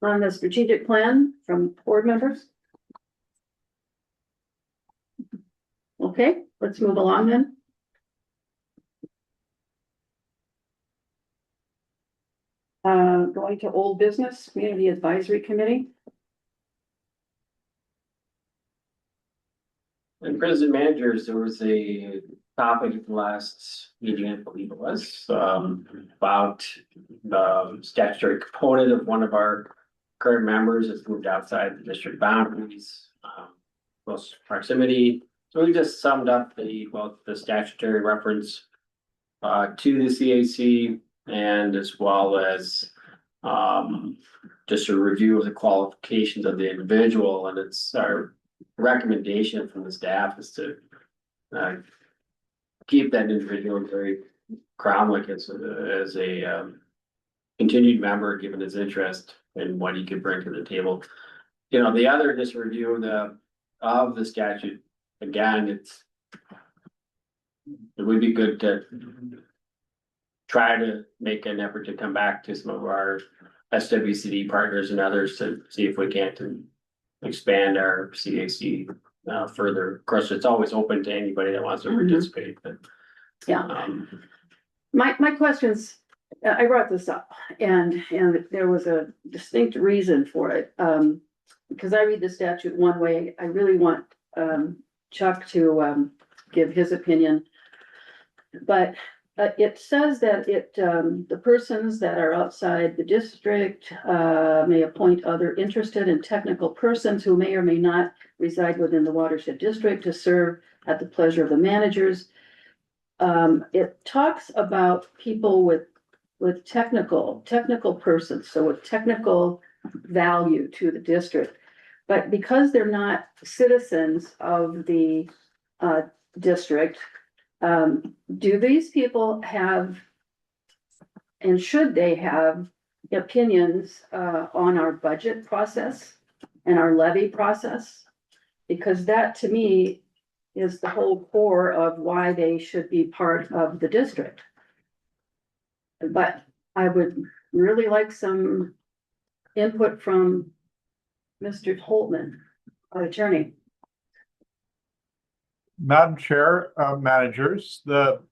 S1: on the strategic plan from board members? Okay, let's move along then. Going to old business, community advisory committee.
S3: And president managers, there was a topic at the last meeting, I believe it was, about the statutory component of one of our current members that's moved outside the district boundaries, close proximity. So we just summed up the statutory reference to the CAC and as well as just a review of the qualifications of the individual, and it's our recommendation from the staff is to keep that individual very Cromwell as a continued member, given his interest and what he could bring to the table. You know, the other just review of the statute, again, it would be good to try to make an effort to come back to some of our SWCD partners and others to see if we can't expand our CAC further. Of course, it's always open to anybody that wants to participate, but.
S1: Yeah. My questions, I brought this up and there was a distinct reason for it. Because I read the statute one way, I really want Chuck to give his opinion. But it says that the persons that are outside the district may appoint other interested and technical persons who may or may not reside within the watershed district to serve at the pleasure of the managers. It talks about people with technical persons, so with technical value to the district. But because they're not citizens of the district, do these people have, and should they have, opinions on our budget process and our levy process? Because that to me is the whole core of why they should be part of the district. But I would really like some input from Mr. Holtman, our attorney.
S8: Madam Chair, managers, the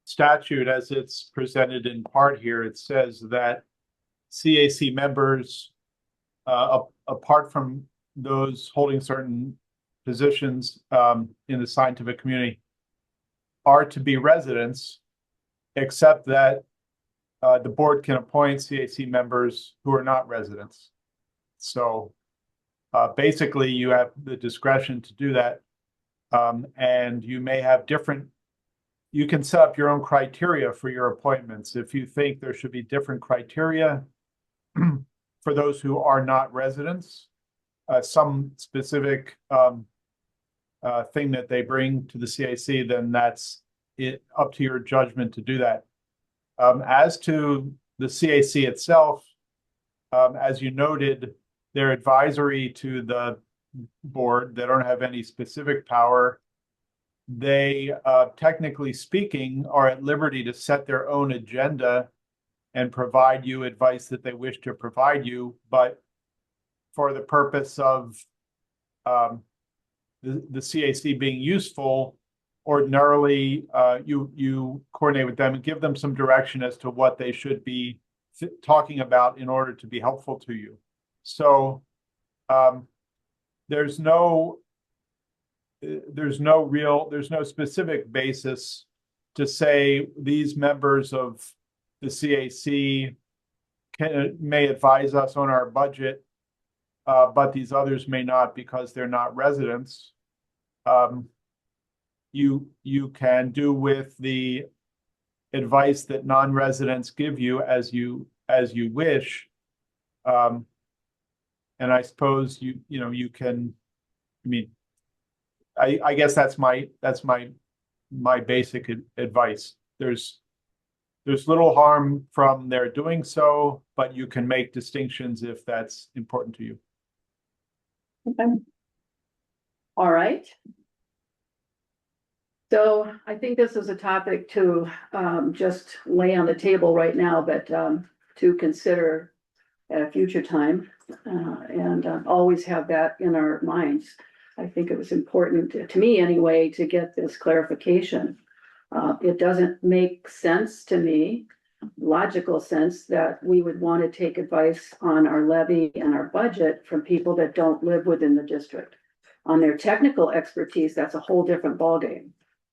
S8: statute as it's presented in part here, it says that CAC members, apart from those holding certain positions in the scientific community, are to be residents, except that the board can appoint CAC members who are not residents. So basically you have the discretion to do that. And you may have you can set up your own criteria for your appointments. If you think there should be different criteria for those who are not residents, some specific thing that they bring to the CAC, then that's up to your judgment to do that. As to the CAC itself, as you noted, they're advisory to the board. They don't have any specific power. They, technically speaking, are at liberty to set their own agenda and provide you advice that they wish to provide you. But for the purpose of the CAC being useful, ordinarily you coordinate with them and give them some direction as to what they should be talking about in order to be helpful to you. So there's no specific basis to say these members of the CAC may advise us on our budget, but these others may not because they're not residents. You can do with the advice that non-residents give you as you wish. And I suppose you can, I mean, I guess that's my basic advice. There's little harm from their doing so, but you can make distinctions if that's important to you.
S1: Okay. All right. So I think this is a topic to just lay on the table right now, but to consider at a future time and always have that in our minds. I think it was important to me anyway to get this clarification. It doesn't make sense to me, logical sense, that we would want to take advice on our levy and our budget from people that don't live within the district. On their technical expertise, that's a whole different ballgame.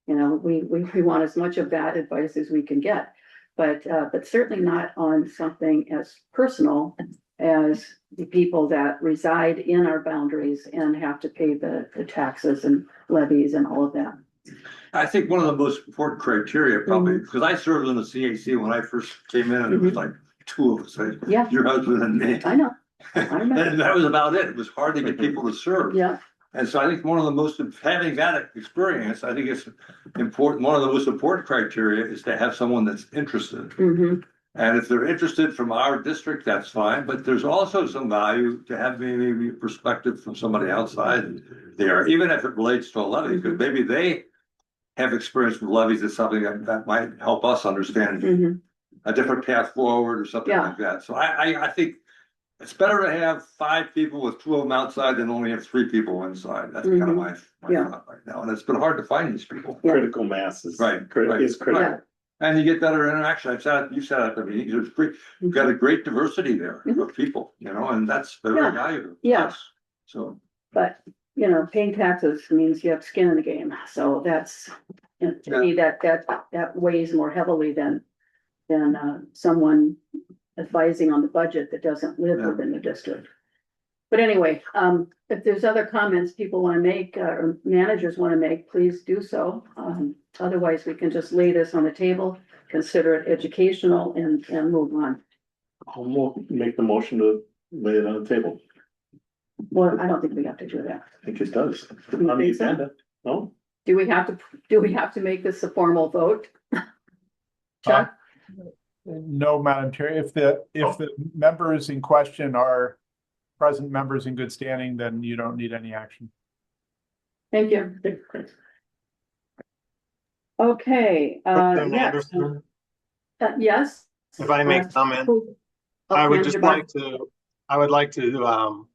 S1: You know, we want as much of that advice as we can get, but certainly not on something as personal as the people that reside in our boundaries and have to pay the taxes and levies and all of that.
S4: I think one of the most important criteria probably, because I served in the CAC when I first came in, and it was like two of us, right?
S1: Yeah,
S4: Your husband and me.
S1: I know. remember.
S4: And that was about it. It was hard to get people to serve.
S1: Yeah,
S4: And so I think one of the most, having that experience, I think it's important, one of the most important criteria is to have someone that's interested.
S1: hmm
S4: And if they're interested from our district, that's fine, but there's also some value to have maybe perspective from somebody outside there, even if it relates to a levy, because maybe they have experience with levies. It's something that might help us understand
S1: hmm
S4: a different path forward or something
S1: Yeah.
S4: like that. So I think it's better to have 5 people with 2 of them outside than only have 3 people inside. That's kind of my
S1: Yeah.
S4: thought right now. And it's been hard to find these people.
S1: Yeah.
S6: Critical mass is.
S4: Right, right,
S6: Is critical.
S1: Yeah.
S4: And you get better interaction. You said at the meeting, there's great, you've got a great diversity there of people, you know, and that's very
S1: Yeah.
S4: valuable. to
S1: Yeah.
S4: us. So,
S1: But, you know, paying taxes means you have skin in the game, so that's, you know, to me, that weighs more heavily than someone advising on the budget that doesn't live
S4: Yeah.
S1: within the district. But anyway, if there's other comments people want to make, or managers want to make, please do so. Otherwise, we can just lay this on the table, consider it educational and move on.
S6: I'll make the motion to lay it on the table.
S1: Well, I don't think we have to do that.
S6: I think it does.
S1: You
S6: On the
S1: think so?
S6: agenda, no?
S1: Do we have to make this a formal vote? Chuck?
S8: No, Madam Chair, if the members in question are present members in good standing, then you don't need any action.
S1: Thank you.
S6: Okay, great.
S1: Okay,
S10: President
S1: next,
S10: Anderson,
S1: yes?
S10: if I may comment,
S1: Oh,
S10: I would
S1: Manager
S10: just
S1: Brown.
S10: like to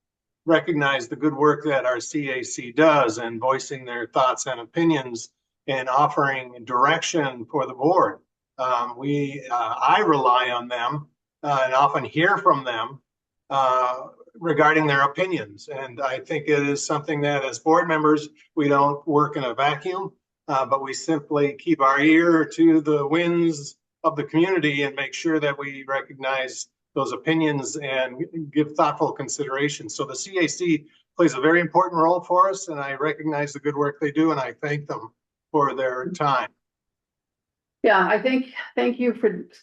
S10: recognize the good work that our CAC does in voicing their thoughts and opinions and offering direction for the board. I rely on them and often hear from them regarding their opinions. And I think it is something that as board members, we don't work in a vacuum, but we simply keep our ear to the winds of the community and make sure that we recognize those opinions and give thoughtful consideration. So the CAC plays a very important role for us, and I recognize the good work they do, and I thank them for their time.
S1: Yeah, thank you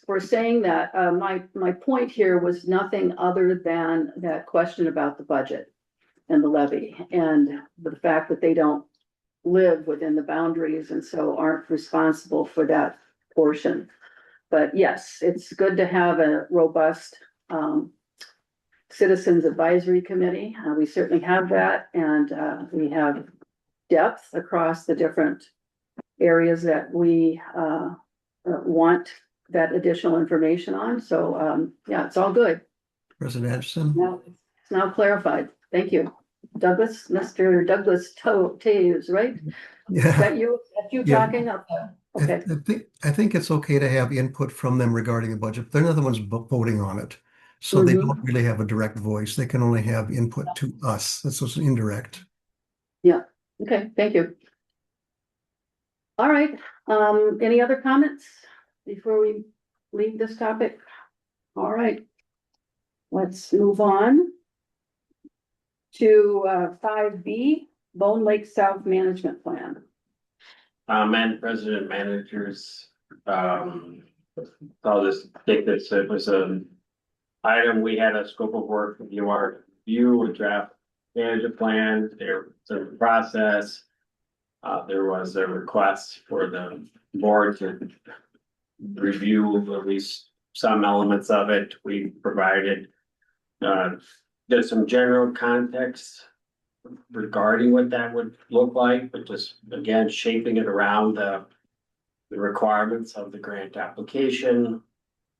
S1: for saying that. My point here was nothing other than that question about the budget and the levy and the fact that they don't live within the boundaries and so aren't responsible for that portion. But yes, it's good to have a robust citizens advisory committee. We certainly have that, and we have depth across the different areas that we want that additional information on. So yeah, it's all good.
S9: President Anderson?
S1: Now, it's now clarified. Thank you. Douglas, Mr. Douglas Taves, right? Is
S9: Yeah.
S1: that you
S9: Yeah.
S1: talking? Okay.
S9: I think it's okay to have input from them regarding the budget. They're not the ones voting on it. So they don't really have a direct voice. They can only have input to us. This was indirect.
S1: Okay, thank you. All right, any other comments before we leave this topic? All right. Let's move on to 5B, Bone Lake South Management Plan.
S3: And president managers, I'll just take this, it was an item, we had a scope of work review, a draft manager plan, there's a process. There was a request for the board to review at least some elements of it. We provided, there's some general context regarding what that would look like, but just again, shaping it around the requirements of the grant application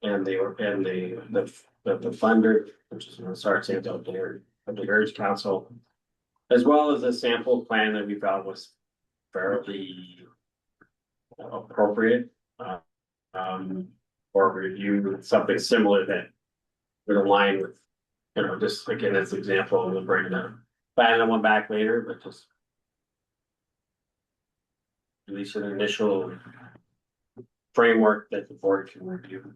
S3: and the funder, which is Sargent of the Heritage Council, as well as a sample plan that we felt was fairly appropriate for review, something similar that would align with, just again, this example, we'll bring the final one back later, but just at least an initial framework that the board can review.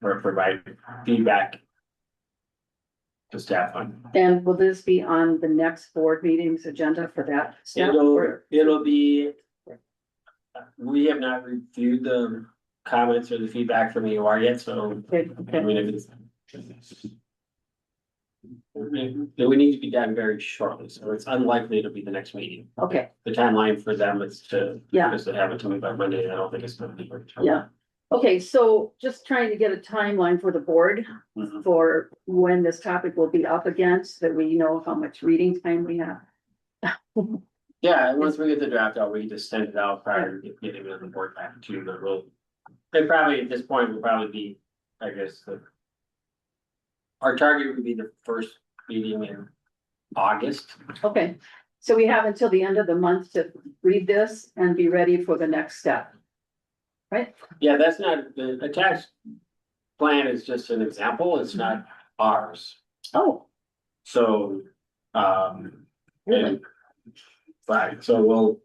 S3: Or provide feedback to staff on.
S1: And will this be on the next board meeting's agenda for that? step, or-
S3: It'll be. We have not reviewed the comments or the feedback from the UR yet, so
S1: Okay,
S3: I
S1: okay,
S3: mean, if it's. It would need to be done very shortly, so it's unlikely to be the next meeting.
S1: okay,
S3: The timeline for them is to.
S1: Yeah.
S3: Is to have it to me by Monday, I don't think it's gonna be.
S1: yeah. Okay, so just trying to get a timeline for the board
S3: Mhm.
S1: for when this topic will be up again, so that we know how much reading time we have.
S3: Yeah, and once we get the draft out, we can just send it out prior to getting it on the board back to you, but we'll. And probably at this point will probably be, I guess, the. Our target would be the first meeting in August.
S1: Okay, so we have until the end of the month to read this and be ready for the next step. Right?
S3: Yeah, that's not, the attached plan is just an example, it's not ours,
S1: Oh,
S3: so,
S1: really?
S3: and. Right, so we'll,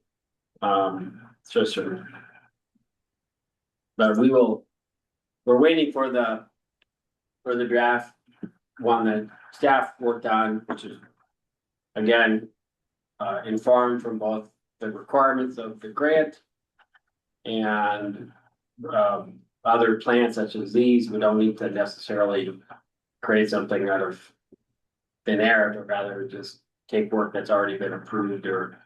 S3: just sort of. But we will, we're waiting for the. For the draft, one that staff worked on, which is. Again, informed from both the requirements of the grant. And, other plans such as these, we don't need to necessarily create something out of. Thin air, but rather just take work that's already been approved or.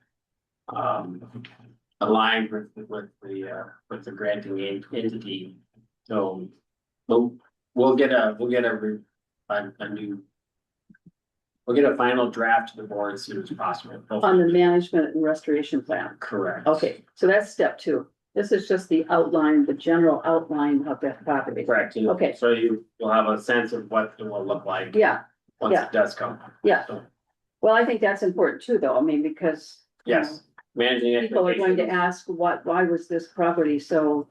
S3: Aligned with the granting entity, so. We'll get a new. We'll get a final draft to the board as soon as possible.
S1: On the management and restoration plan.
S3: Correct.
S1: Okay, so that's step two. This is just the outline, the general outline of that property.
S3: Correct.
S1: Okay.
S3: So you'll have a sense of what it will look like.
S1: Yeah,
S3: Once
S1: yeah.
S3: it does come.
S1: yeah.
S3: So,
S1: Well, I think that's important too, though. I mean, because. you know,
S3: yes, managing it.
S1: People are going to ask, why was this property so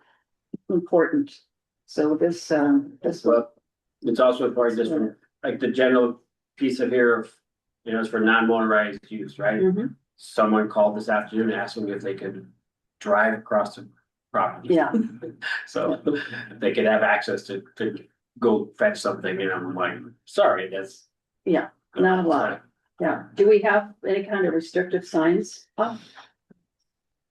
S1: important? So this,
S3: Well, it's also important just from, like, the general piece of here of, it's for non-motorized use, right?
S1: Mhm.
S3: Someone called this afternoon asking if they could drive across the property.
S1: Yeah.
S3: So if they could have access to go fetch something, I'm like, sorry, that's.
S1: Yeah, not a lot. Yeah. Do we have any kind of restrictive signs?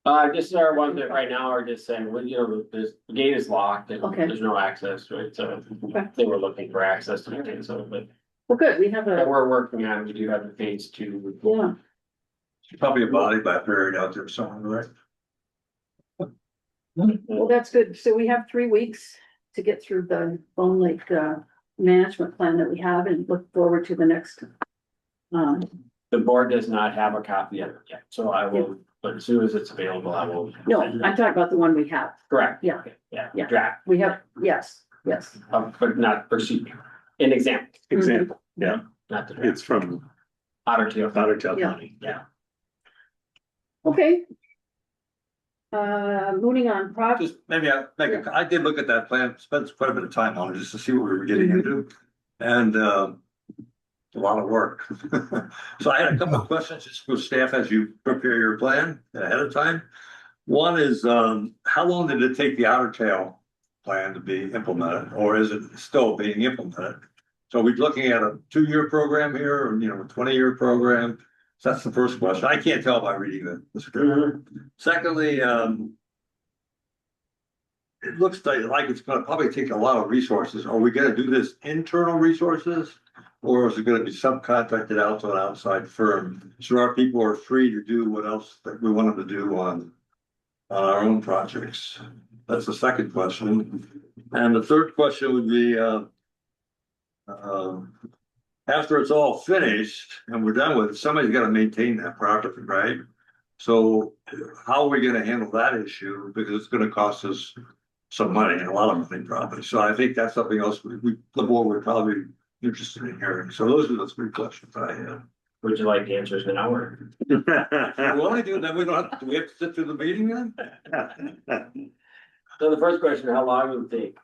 S1: Oh,
S3: Just our ones that right now are just saying, well, the gate is locked and
S1: Okay.
S3: there's no access, right? So
S1: Okay.
S3: they were looking for access to it, so, but
S1: well, good. We have a,
S3: we're working on, we do have the phase two.
S1: yeah,
S4: Probably a body by buried out there somewhere, right?
S1: well, that's good. So we have 3 weeks to get through the Bone Lake, management plan that we have and look forward to the next.
S3: The board does not have a copy of it yet, so I will, but as soon as it's available, I will.
S1: No, I'm talking about the one we have.
S3: Correct.
S1: Yeah.
S3: Yeah,
S1: Yeah.
S3: draft,
S1: We have, yes, yes.
S3: but not procedure, an example,
S6: Example, yeah,
S3: not the draft.
S6: it's from
S3: Otter Tail.
S6: Otter Tail
S1: Yeah.
S6: County.
S3: Yeah.
S1: Okay. Moving on,
S4: Just maybe I did look at that plan, spent quite a bit of time on it just to see what we were getting into. And a lot of work. So I had a couple of questions just for staff as you prepare your plan ahead of time. One is, how long did it take the Otter Tail plan to be implemented, or is it still being implemented? So we're looking at a 2-year program here, or, a 20-year program. So that's the first question. I can't tell by reading the script.
S3: Mm-hmm.
S4: Secondly, it looks like it's gonna probably take a lot of resources. Are we gonna do this internal resources? Or is it gonna be subcontracted out to an outside firm? So our people are free to do what else that we want them to do on our own projects? That's the second question. And the third question would be, after it's all finished and we're done with it, somebody's gotta maintain that property, right? So how are we gonna handle that issue? Because it's gonna cost us some money, and a lot of money probably. So I think that's something else the board would probably be interested in hearing. So those are the 3 questions I have.
S3: Would you like answers now or?
S4: Well, I do, then we have to sit through the meeting then?
S3: So the first question, how long will it take?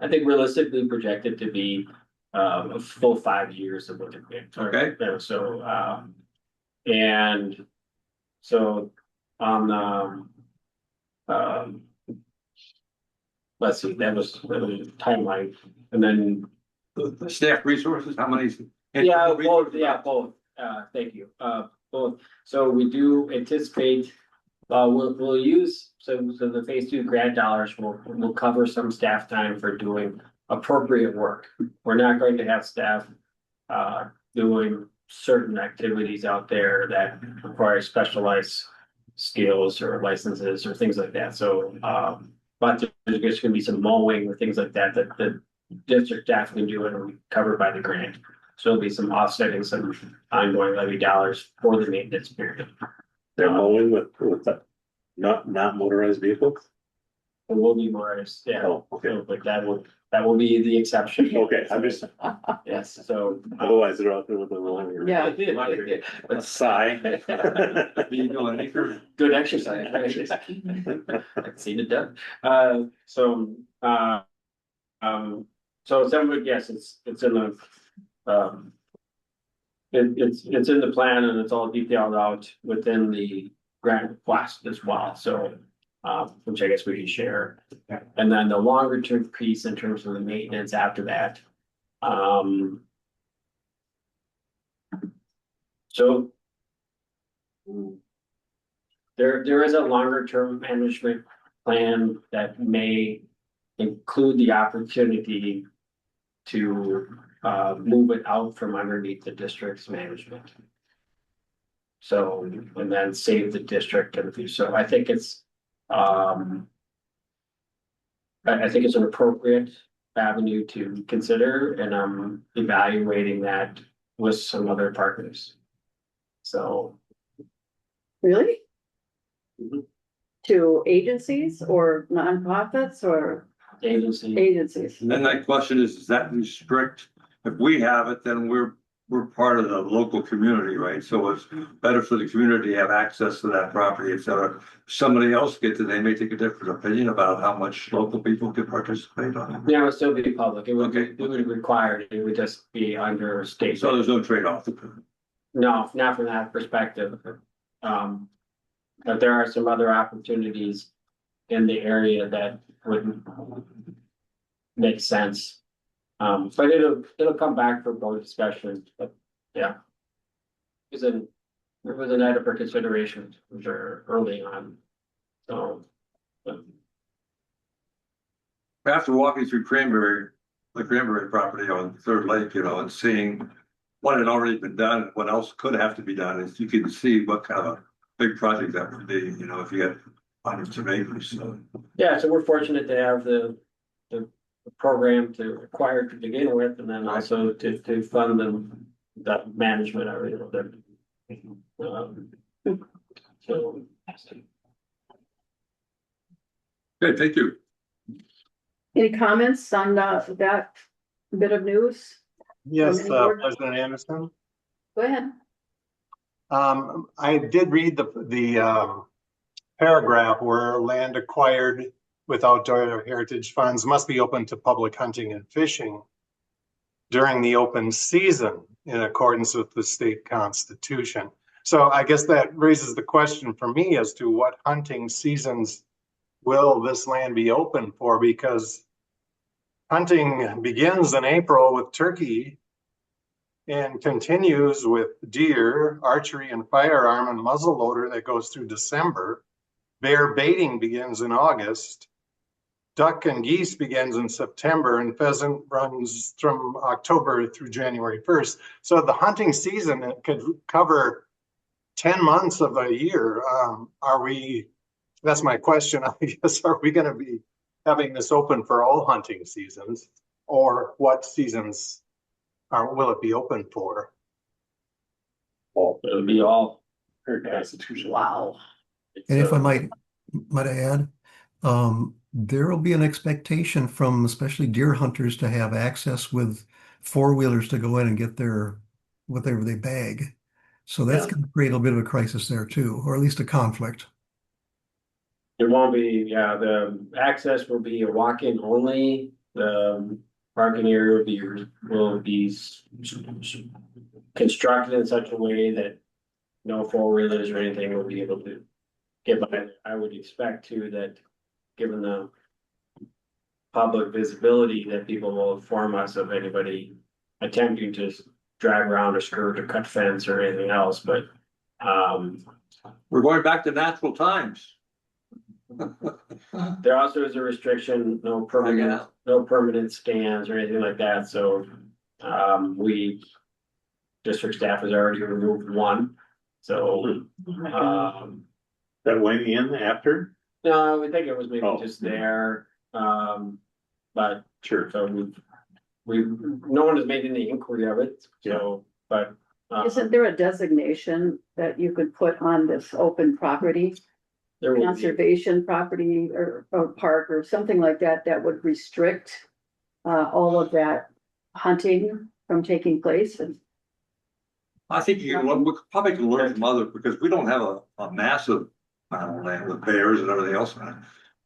S3: I think realistically projected to be a full 5 years of what the grant.
S4: Okay.
S3: And so on, let's see, that was timeline, and then,
S4: The staff resources, how many?
S3: yeah, both, thank you, both. So we do anticipate, we'll use, so the phase two grant dollars will cover some staff time for doing appropriate work. We're not going to have staff, doing certain activities out there that require specialized skills or licenses or things like that, so, but there's gonna be some mowing or things like that, that the district staff can do and will be covered by the grant. So there'll be some offsetting, some ongoing levy dollars for the maintenance period.
S6: They're mowing with not motorized vehicles?
S3: It will be more, yeah,
S6: Oh, okay.
S3: so, but that will be the exception.
S6: Okay, I'm just,
S3: Yes, so.
S6: otherwise they're out there with the roller.
S1: Yeah.
S6: A sigh.
S4: You know, an acre.
S3: Good exercise. I've seen it done. So some would, yes, it's in the, it's in the plan and it's all detailed out within the grant request as well, so, which I guess we can share. And then the longer term piece in terms of the maintenance after that. So there is a longer term management plan that may include the opportunity to move it out from underneath the district's management. So, and then save the district and do so. I think it's I think it's an appropriate avenue to consider, and I'm evaluating that with some other partners. So.
S1: Really?
S3: Mhm.
S1: To agencies or nonprofits or
S3: Agency.
S1: agencies?
S4: And then that question is that restrict, if we have it, then we're part of the local community, right? So it's better for the community to have access to that property, et cetera. If somebody else gets it, they may take a different opinion about how much local people can participate on it.
S3: Yeah, it would still be public. It would,
S4: Okay.
S3: it would be required. It would just be under state.
S4: So there's no trade-off.
S3: No, not from that perspective. But there are some other opportunities in the area that would make sense. But it'll come back for both discussions, but yeah. It was an item for consideration, which are early on, so.
S4: After walking through the Cranberry property on Third Lake, you know, and seeing what had already been done, what else could have to be done, is you can see what kind of a big project that would be, you know, if you had hundreds of acres, so.
S3: Yeah, so we're fortunate to have the program to acquire to begin with, and then also to fund them, that management, or, you know, so.
S4: Okay, thank you.
S1: Any comments on that bit of news?
S10: Yes,
S1: From any board?
S10: President Anderson.
S1: Go ahead.
S10: I did read the paragraph where land acquired with outdoor heritage funds must be open to public hunting and fishing during the open season in accordance with the state constitution. So I guess that raises the question for me as to what hunting seasons will this land be open for? Because hunting begins in April with turkey and continues with deer, archery and firearm and muzzleloader that goes through December. Bear baiting begins in August. Duck and geese begins in September, and pheasant runs from October through January 1st. So the hunting season could cover 10 months of a year. That's my question, I guess, are we gonna be having this open for all hunting seasons? Or what seasons will it be open for?
S3: It'll be all.
S6: Constitution.
S1: Wow.
S9: And if I might add, there will be an expectation from especially deer hunters to have access with four-wheelers to go in and get their whatever they bag. So that's
S6: Yeah.
S9: going to create a bit of a crisis there too, or at least a conflict.
S3: It won't be, yeah, the access will be a walk-in only, the parking area will be constructed in such a way that no four-wheelers or anything will be able to Yeah, but I would expect too that, given the public visibility, that people will inform us of anybody attempting to drive around or skirt or cut fence or anything else, but,
S4: We're going back to natural times.
S3: there also is a restriction, no permanent stands or anything like that, so, district staff has already removed one, so,
S6: That went in after?
S3: no, I think it was maybe
S6: Oh.
S3: just there, but,
S6: Sure.
S3: so no one has made any inquiry of it, so, but.
S1: Isn't there a designation that you could put on this open property,
S3: There will be,
S1: conservation property or park or something like that, that would restrict all of that hunting from taking place? And
S4: I think you can, we probably can learn from others, because we don't have a massive amount of land with bears and everything else.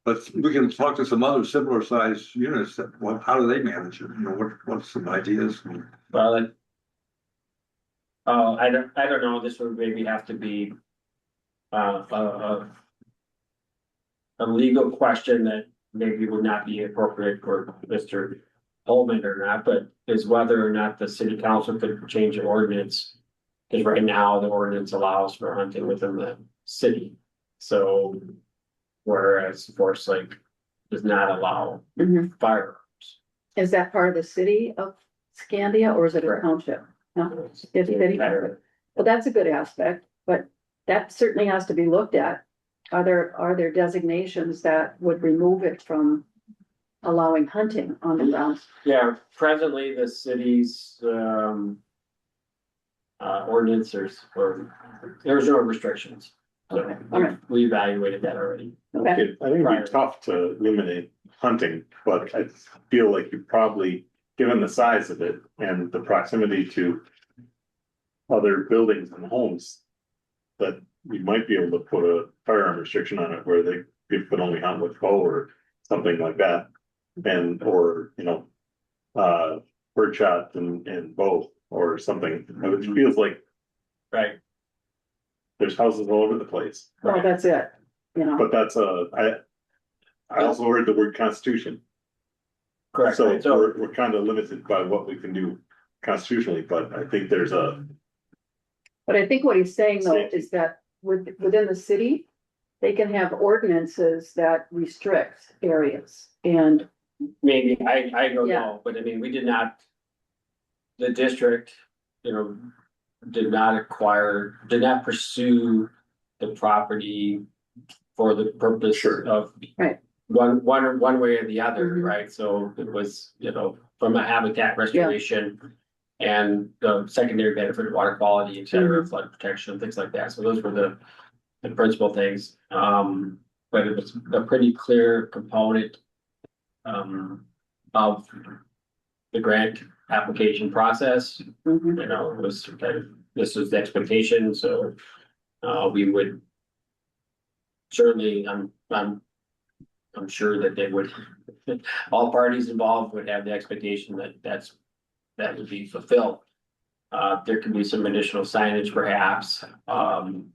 S4: But we can talk to some other similar sized units that, how do they manage it? You know, what's some ideas?
S3: well, I don't know, this would maybe have to be a legal question that maybe would not be appropriate for Mr. Holman or not, but is whether or not the city council could change the ordinance. Because right now, the ordinance allows for hunting within the city, so whereas Forest Lake does not allow
S1: Mhm.
S3: firearms.
S1: Is that part of the city of Scandia or is it a township? No, it's city. Well, that's a good aspect, but that certainly has to be looked at. Are there designations that would remove it from allowing hunting on the grounds?
S3: Yeah, presently the city's ordinance, there's no restrictions. So
S1: Okay, all right.
S3: we evaluated that already.
S1: Okay,
S6: I think it'd be tough to eliminate hunting, but I feel like you probably, given the size of it and the proximity to other buildings and homes, that we might be able to put a firearm restriction on it where they could only hunt with bow or something like that. And, or, bird shot and bow or something, which feels like
S3: Right.
S6: there's houses all over the place.
S1: well, that's it,
S6: But that's I also heard the word constitution.
S3: Correct.
S6: So
S3: So
S6: we're kind of limited by what we can do constitutionally, but I think there's
S1: but I think what he's saying though is that within the city, they can have ordinances that restrict areas and,
S3: maybe, I don't
S1: Yeah.
S3: know, but I mean, we did not. The district, did not pursue the property for the purpose
S6: Sure.
S3: of.
S1: Right.
S3: One way or the other,
S1: Mhm.
S3: right? So it was, from a habitat restoration. And the secondary benefit of water quality, et cetera, flood protection, things like that. So those were the principal things. But it was a pretty clear component. Of the grant application process,
S1: mhm,
S3: it was this was the expectation, so. We would. Certainly, I'm sure that they would, all parties involved would have the expectation that would be fulfilled. There can be some additional signage perhaps, and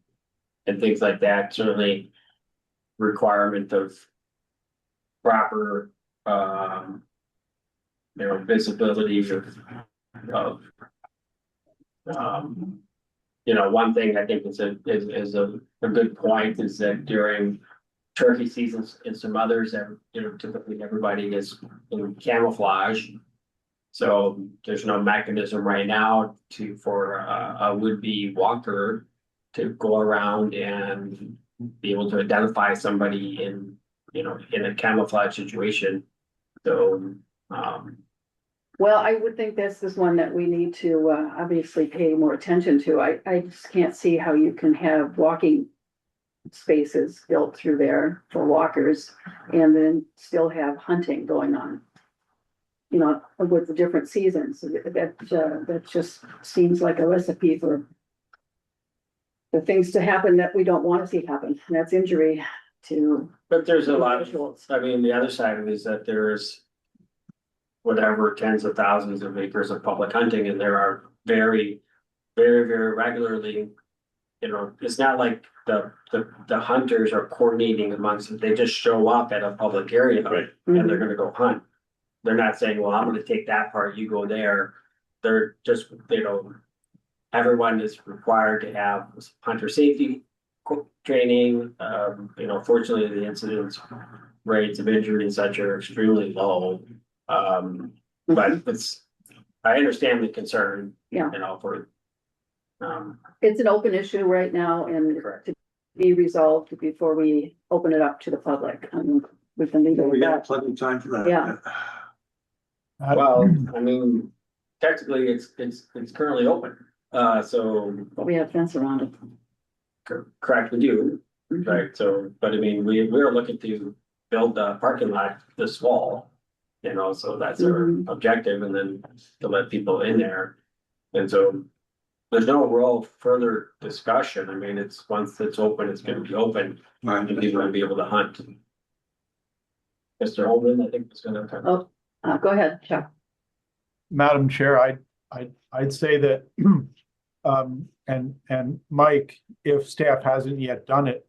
S3: things like that, certainly. Requirement of proper, visibility of. One thing I think is a good point is that during turkey seasons and some others that, typically everybody is in camouflage. So there's no mechanism right now for a would-be walker to go around and be able to identify somebody in a camouflage situation. So,
S1: well, I would think this is one that we need to obviously pay more attention to. I just can't see how you can have walking spaces built through there for walkers and then still have hunting going on. With the different seasons, that just seems like a recipe for the things to happen that we don't want to see happen, and that's injury to
S3: but there's a lot of,
S1: individuals.
S3: I mean, the other side of it is that there is. Whatever tens of thousands of acres of public hunting, and there are very, very, very regularly. you know, it's not like the hunters are coordinating amongst them. They just show up at a public area
S4: Right.
S3: and they're gonna go hunt. They're not saying, well, I'm gonna take that part, you go there. They're just, you know, everyone is required to have hunter safety training. You know, fortunately, the incidence rates of injury and such are extremely low. But I understand the concern,
S1: Yeah.
S3: you know, for.
S1: It's an open issue right now and
S3: Correct.
S1: to be resolved before we open it up to the public. I mean, we can leave it
S4: We
S1: at
S4: got
S1: that.
S4: plenty of time for that.
S1: Yeah.
S3: Well, I mean, technically, it's currently open, so
S1: But we have fence around it.
S3: correct with you,
S1: Mhm.
S3: right? So, but I mean, we're looking to build a parking lot this fall. You know, so that's our
S1: Mhm.
S3: objective, and then to let people in there. And so there's no real further discussion. I mean, it's, once it's open, it's gonna be open,
S4: Right.
S3: and people will be able to hunt. Mr. Holden, I think, is gonna come.
S1: Oh, go ahead, Chuck.
S8: Madam Chair, I'd say that, and Mike, if staff hasn't yet done it,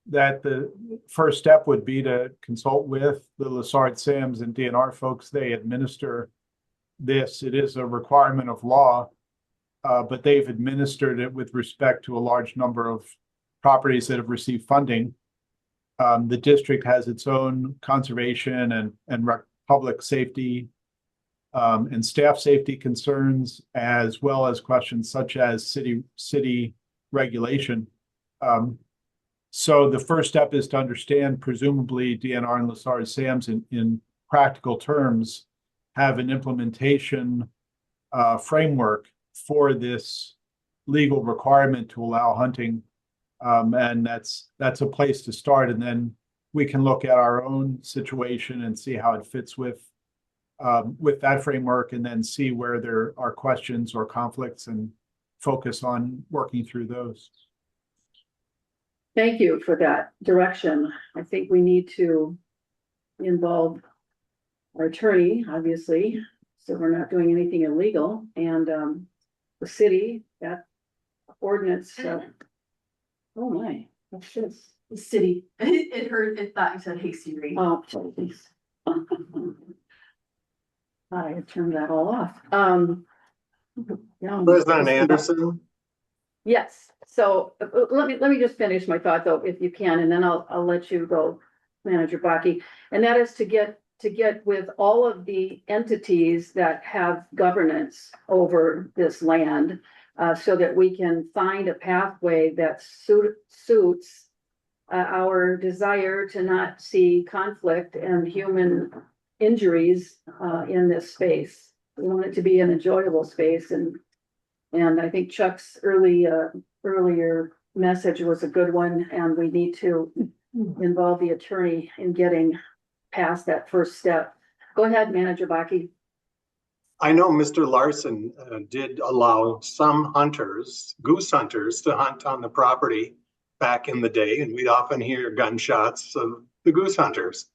S8: that the first step would be to consult with the Lessard Sims and DNR folks. They administer this. It is a requirement of law, but they've administered it with respect to a large number of properties that have received funding. The district has its own conservation and public safety and staff safety concerns, as well as questions such as city regulation. So the first step is to understand, presumably DNR and Lessard Sams in practical terms have an implementation framework for this legal requirement to allow hunting. And that's a place to start. And then we can look at our own situation and see how it fits with that framework, and then see where there are questions or conflicts and focus on working through those.
S1: Thank you for that direction. I think we need to involve our attorney, obviously, so we're not doing anything illegal, and the city, that ordinance, oh my, what's this?
S2: The city, it heard, it thought you said hasty read.
S1: Oh, please. I had turned that all off. Yeah.
S10: President Anderson,
S1: Yes, so let me just finish my thought though, if you can, and then I'll let you go, Manager Baki. And that is to get with all of the entities that have governance over this land, so that we can find a pathway that suits our desire to not see conflict and human injuries in this space. We want it to be an enjoyable space, and I think Chuck's earlier message was a good one, and we need to involve the attorney in getting past that first step. Go ahead, Manager Baki.
S10: I know Mr. Larson did allow some hunters, goose hunters, to hunt on the property back in the day, and we'd often hear gunshots of the goose hunters.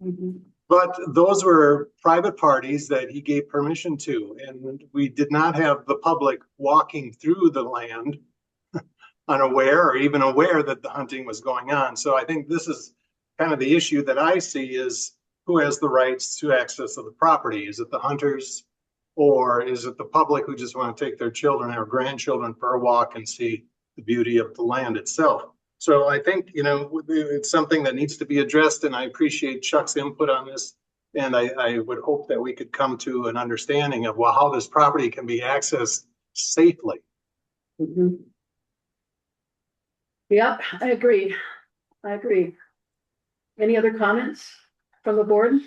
S1: Mhm.
S10: But those were private parties that he gave permission to, and we did not have the public walking through the land unaware or even aware that the hunting was going on. So I think this is kind of the issue that I see is who has the rights to access of the property? Is it the hunters, or is it the public who just want to take their children or grandchildren for a walk and see the beauty of the land itself? So I think, you know, it's something that needs to be addressed, and I appreciate Chuck's input on this. And I would hope that we could come to an understanding of, well, how this property can be accessed safely.
S1: Mhm. Yep, I agree. Any other comments from the board?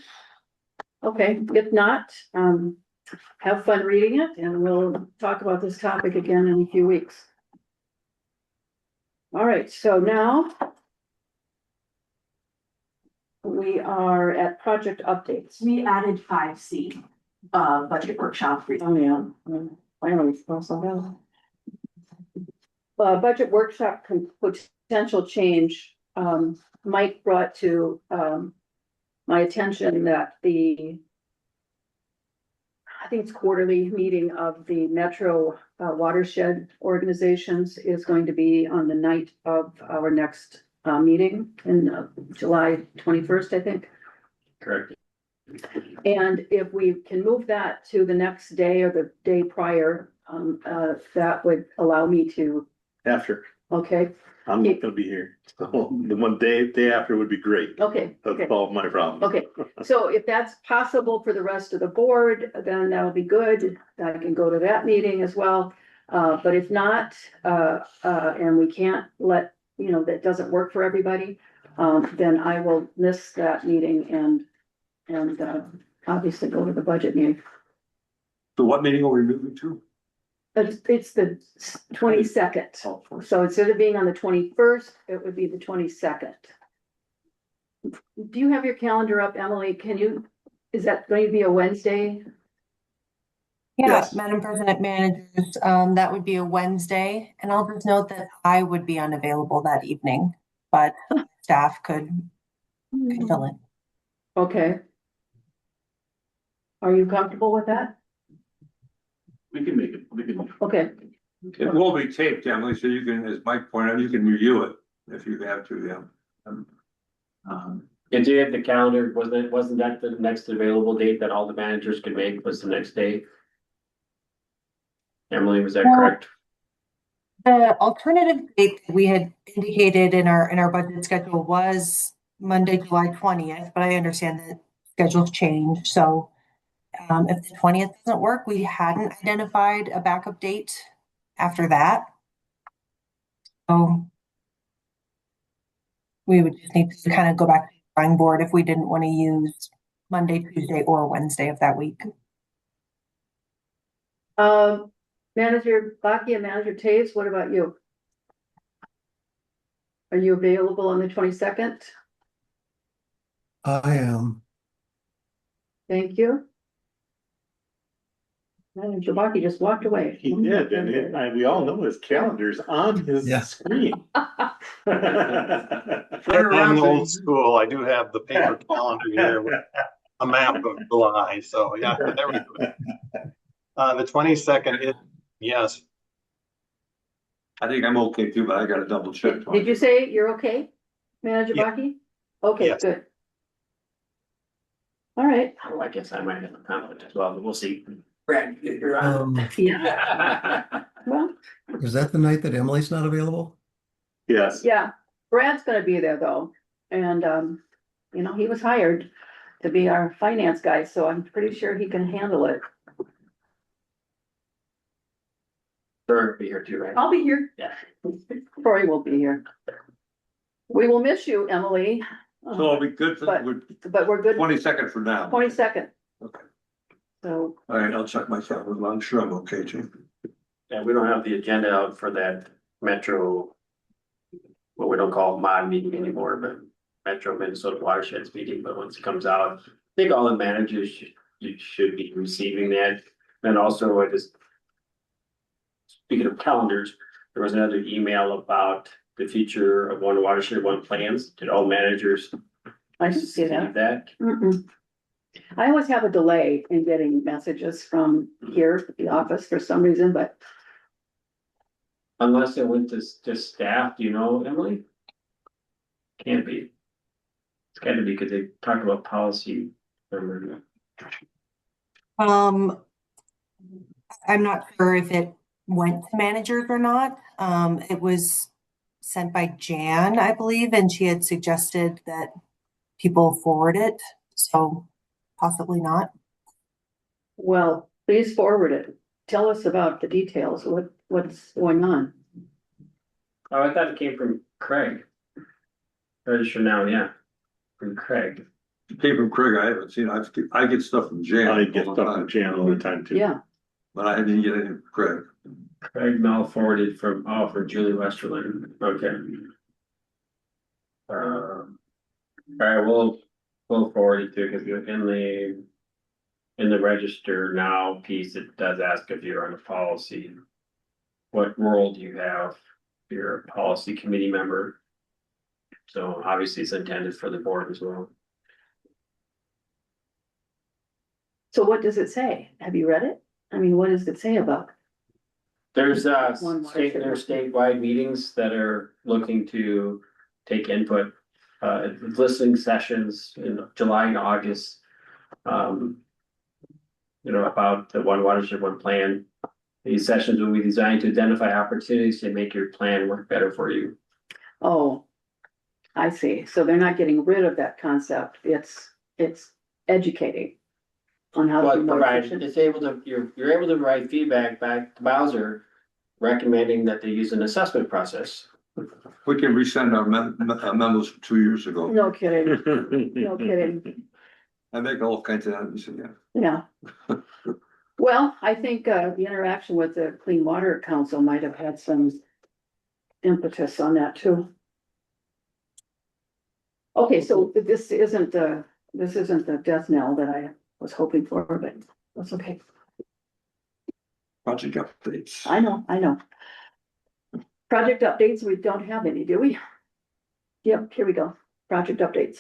S1: Okay, if not, have fun reading it, and we'll talk about this topic again in a few weeks. All right, so now we are at project updates.
S2: We added 5C, budget workshop.
S1: Oh, yeah. I always cross that out. Budget workshop potential change. Mike brought to my attention that I think it's quarterly meeting of the Metro watershed organizations is going to be on the night of our next meeting in July 21st, I think.
S3: Correct.
S1: And if we can move that to the next day or the day prior, that would allow me to,
S6: After,
S1: okay,
S6: I'm not gonna be here. So the one day after would be great.
S1: okay.
S6: That'll solve my problem.
S1: Okay, so if that's possible for the rest of the board, then that'll be good. I can go to that meeting as well. But if not, and we can't let, that doesn't work for everybody, then I will miss that meeting and obviously go to the budget meeting.
S4: So what meeting are we moving to?
S1: It's the 22nd. So instead of being on the 21st, it would be the 22nd. Do you have your calendar up, Emily? Is that going to be a Wednesday?
S11: Yeah,
S6: Yes.
S11: Madam President, managers, that would be a Wednesday, and I'll just note that I would be unavailable that evening, but staff could fill in.
S1: Okay. Are you comfortable with that?
S3: We can make it,
S1: Okay,
S4: It will be taped, Emily, so you can, as Mike pointed out, you can review it if you have to, yeah.
S3: And do you have the calendar, wasn't that the next available date that all the managers could make was the next day? Emily, was that
S11: Well,
S3: correct?
S11: The alternative date that we had indicated in our budget schedule was Monday, July 20th, but I understand that schedules change, so if the 20th doesn't work, we hadn't identified a backup date after that. So we would just need to kind of go back to the drawing board if we didn't want to use Monday, Tuesday, or Wednesday of that week.
S1: Manager Baki and Manager Taves, what about you? Are you available on the 22nd?
S9: I am.
S1: Thank you. Manager Baki just walked away.
S6: He did, and we all know his calendar's on his
S9: Yeah.
S6: screen.
S10: I'm old school. I do have the paper calendar here with a map of July. So yeah, there we go. The 22nd is, yes.
S4: I think I'm okay too, but I gotta double check.
S1: Did you say you're okay, Manager
S10: Yeah.
S1: Baki? Okay,
S10: Yes.
S1: good. All right.
S3: Oh, I guess I might have a conflict as well, but we'll see. Brad, you're on.
S1: Yeah, well,
S9: Is that the night that Emily's not available?
S6: Yes.
S1: yeah, Brad's gonna be there though, and, he was hired to be our finance guy, so I'm pretty sure he can handle it.
S3: Sure, be here too, right?
S1: I'll be here.
S3: Yeah.
S1: Troy will be here. We will miss you, Emily.
S4: So it'll be good for,
S1: But we're good,
S4: 22nd for now.
S1: 22nd.
S4: Okay.
S1: So,
S4: All right, I'll check my calendar, but I'm sure I'm okay too.
S3: Yeah, we don't have the agenda out for that Metro. What we don't call mod meeting anymore, but Metro Minnesota Watersheds meeting, but once it comes out, I think all the managers should be receiving that. And also I just. Speaking of calendars, there was another email about the future of One Watershed, One Plans. Did all managers
S1: I didn't see that.
S3: receive that?
S1: Mm-mm. I always have a delay in getting messages from here at the office for some reason, but
S3: Unless it went to staff, do you know, Emily? Can't be. It's gotta be because they talked about policy. Remember?
S11: I'm not sure if it went to managers or not. It was sent by Jan, I believe, and she had suggested that people forward it, so possibly not.
S1: well, please forward it. Tell us about the details, what's going on.
S3: Oh, I thought it came from Craig. Register now, yeah, from Craig.
S4: Came from Craig, I haven't seen, I get stuff from Jan.
S6: I get stuff from Jan all the time too.
S1: Yeah,
S4: But I didn't get anything from Craig.
S3: Craig Mel forwarded from Julie Westerland, okay. All right, we'll forward it to, because in the register now piece, it does ask if you're on a policy. What role do you have? You're a policy committee member. So obviously it's intended for the board as well.
S1: so what does it say? Have you read it? I mean, what does it say about?
S3: There's
S1: One watershed.
S3: statewide meetings that are looking to take input. Listening sessions in July and August. About the one watershed, one plan. These sessions will be designed to identify opportunities to make your plan work better for you.
S1: Oh, I see. So they're not getting rid of that concept. It's educating on how to be
S3: But
S1: more
S3: provide,
S1: efficient.
S3: it's able to, you're able to provide feedback back to Bowser, recommending that they use an assessment process.
S4: We can resend our memos from 2 years ago.
S1: No kidding, no kidding.
S4: I make all kinds of edits again.
S1: Yeah. Well, I think the interaction with the Clean Water Council might have had some impetus on that too. Okay, so this isn't the death knell that I was hoping for, but that's okay.
S4: Project updates.
S1: I know. Project updates, we don't have any, do we? Yep, here we go. Project updates.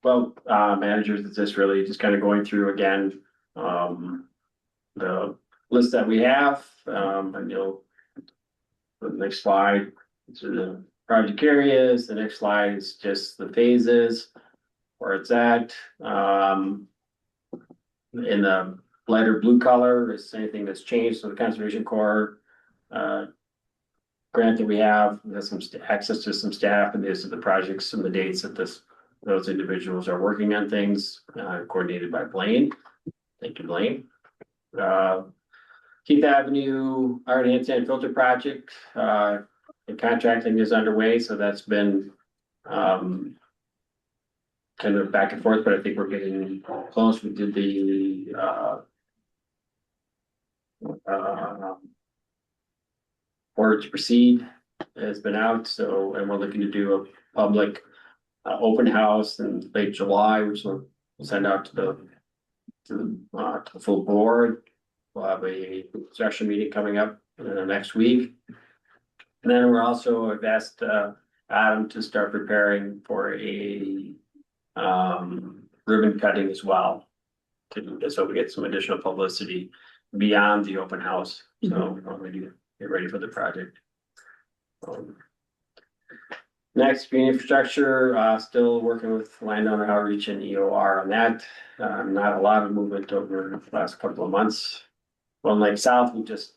S3: Well, managers, it's just really just kind of going through again, the list that we have, and the next slide, these are the project areas, the next slide is just the phases, where it's at, in the lighter blue color is anything that's changed, so the Conservation Corps, grant that we have some access to some staff, and these are the projects and the dates that those individuals are working on things, coordinated by Blaine. Thank you, Blaine. Keith Avenue Iron Hand Sand Filter Project, the contracting is underway, so that's been kind of back and forth, but I think we're getting close. We did the order to proceed has been out, so, and we're looking to do a public open house in late July, which we'll send out to the full board. We'll have a session meeting coming up in the next week. And then we're also have asked Adam to start preparing for a ribbon cutting as well. So we get some additional publicity beyond the open house. So we're going to get ready for the project. Next, green infrastructure, still working with landowner outreach and EOR on that. Not a lot of movement over the last couple of months. Well, Lake South, we just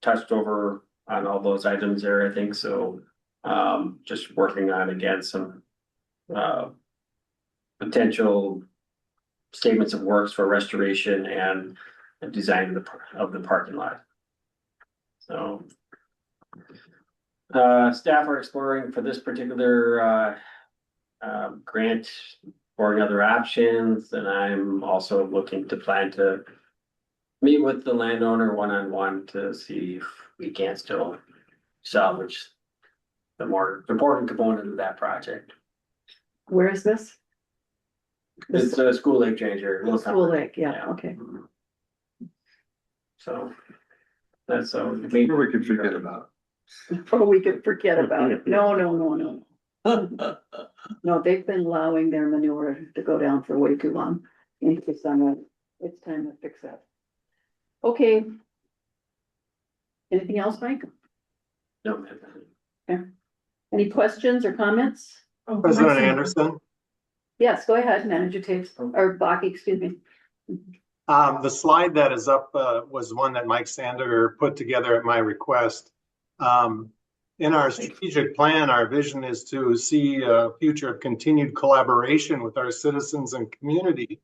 S3: touched over on all those items there, I think, so just working on again some potential statements of works for restoration and design of the parking lot. So staff are exploring for this particular grant, exploring other options, and I'm also looking to plan to meet with the landowner one-on-one to see if we can still salvage the more important component of that project.
S1: Where is this?
S3: It's a School Lake Changer.
S1: School Lake, yeah, okay.
S3: So that's
S4: Maybe we could forget about
S1: Or we could forget about it. No. No, they've been allowing their manure to go down for way too long. Into the summer. It's time to fix that. Okay. Anything else, Mike?
S3: no.
S1: Any questions or comments?
S10: President Anderson,
S1: Yes, go ahead, Manager Taves, or Baki, excuse me.
S10: the slide that is up was one that Mike Sander put together at my request. In our strategic plan, our vision is to see a future of continued collaboration with our citizens and community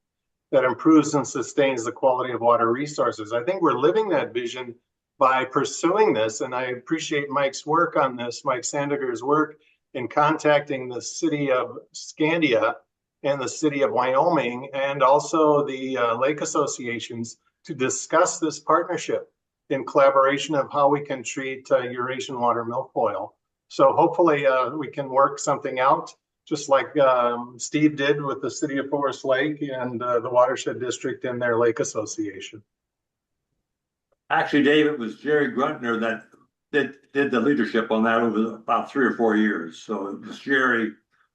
S10: that improves and sustains the quality of water resources. I think we're living that vision by pursuing this, and I appreciate Mike's work on this, Mike Sandiger's work in contacting the city of Scandia and the city of Wyoming, and also the lake associations to discuss this partnership in collaboration of how we can treat Eurasian water milfoil. So hopefully we can work something out, just like Steve did with the city of Forest Lake and the Watershed District and their lake association.
S4: Actually, Dave, it was Jerry Gruntner that did the leadership on that over about 3 or 4 years. So it was Jerry,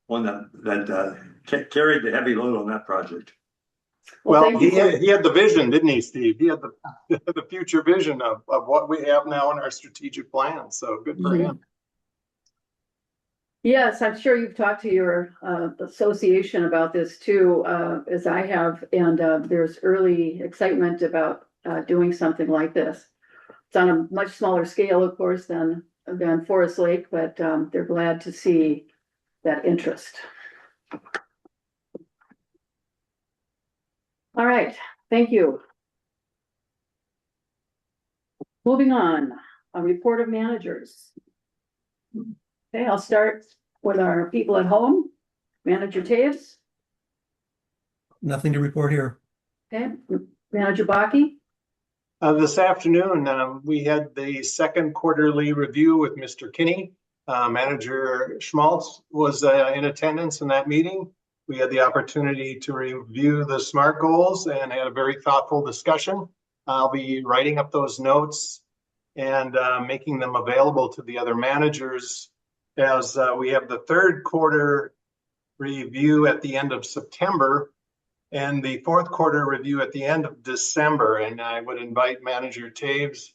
S4: one that carried the heavy load on that project.
S10: Well,
S1: thank you, sir.
S10: he had the vision, didn't he, Steve? He had the future vision of what we have now in our strategic plan. So good for him.
S1: Yes, I'm sure you've talked to your association about this too, as I have, and there's early excitement about doing something like this. It's on a much smaller scale, of course, than Forest Lake, but they're glad to see that interest. All right, thank you. Moving on, a report of managers. Okay, I'll start with our people at home. Manager Taves,
S9: Nothing to report here.
S1: okay, Manager Baki,
S10: This afternoon, we had the second quarterly review with Mr. Kinney. Manager Schmaltz was in attendance in that meeting. We had the opportunity to review the SMART goals and had a very thoughtful discussion. I'll be writing up those notes and making them available to the other managers as we have the third quarter review at the end of September and the fourth quarter review at the end of December. And I would invite Manager Taves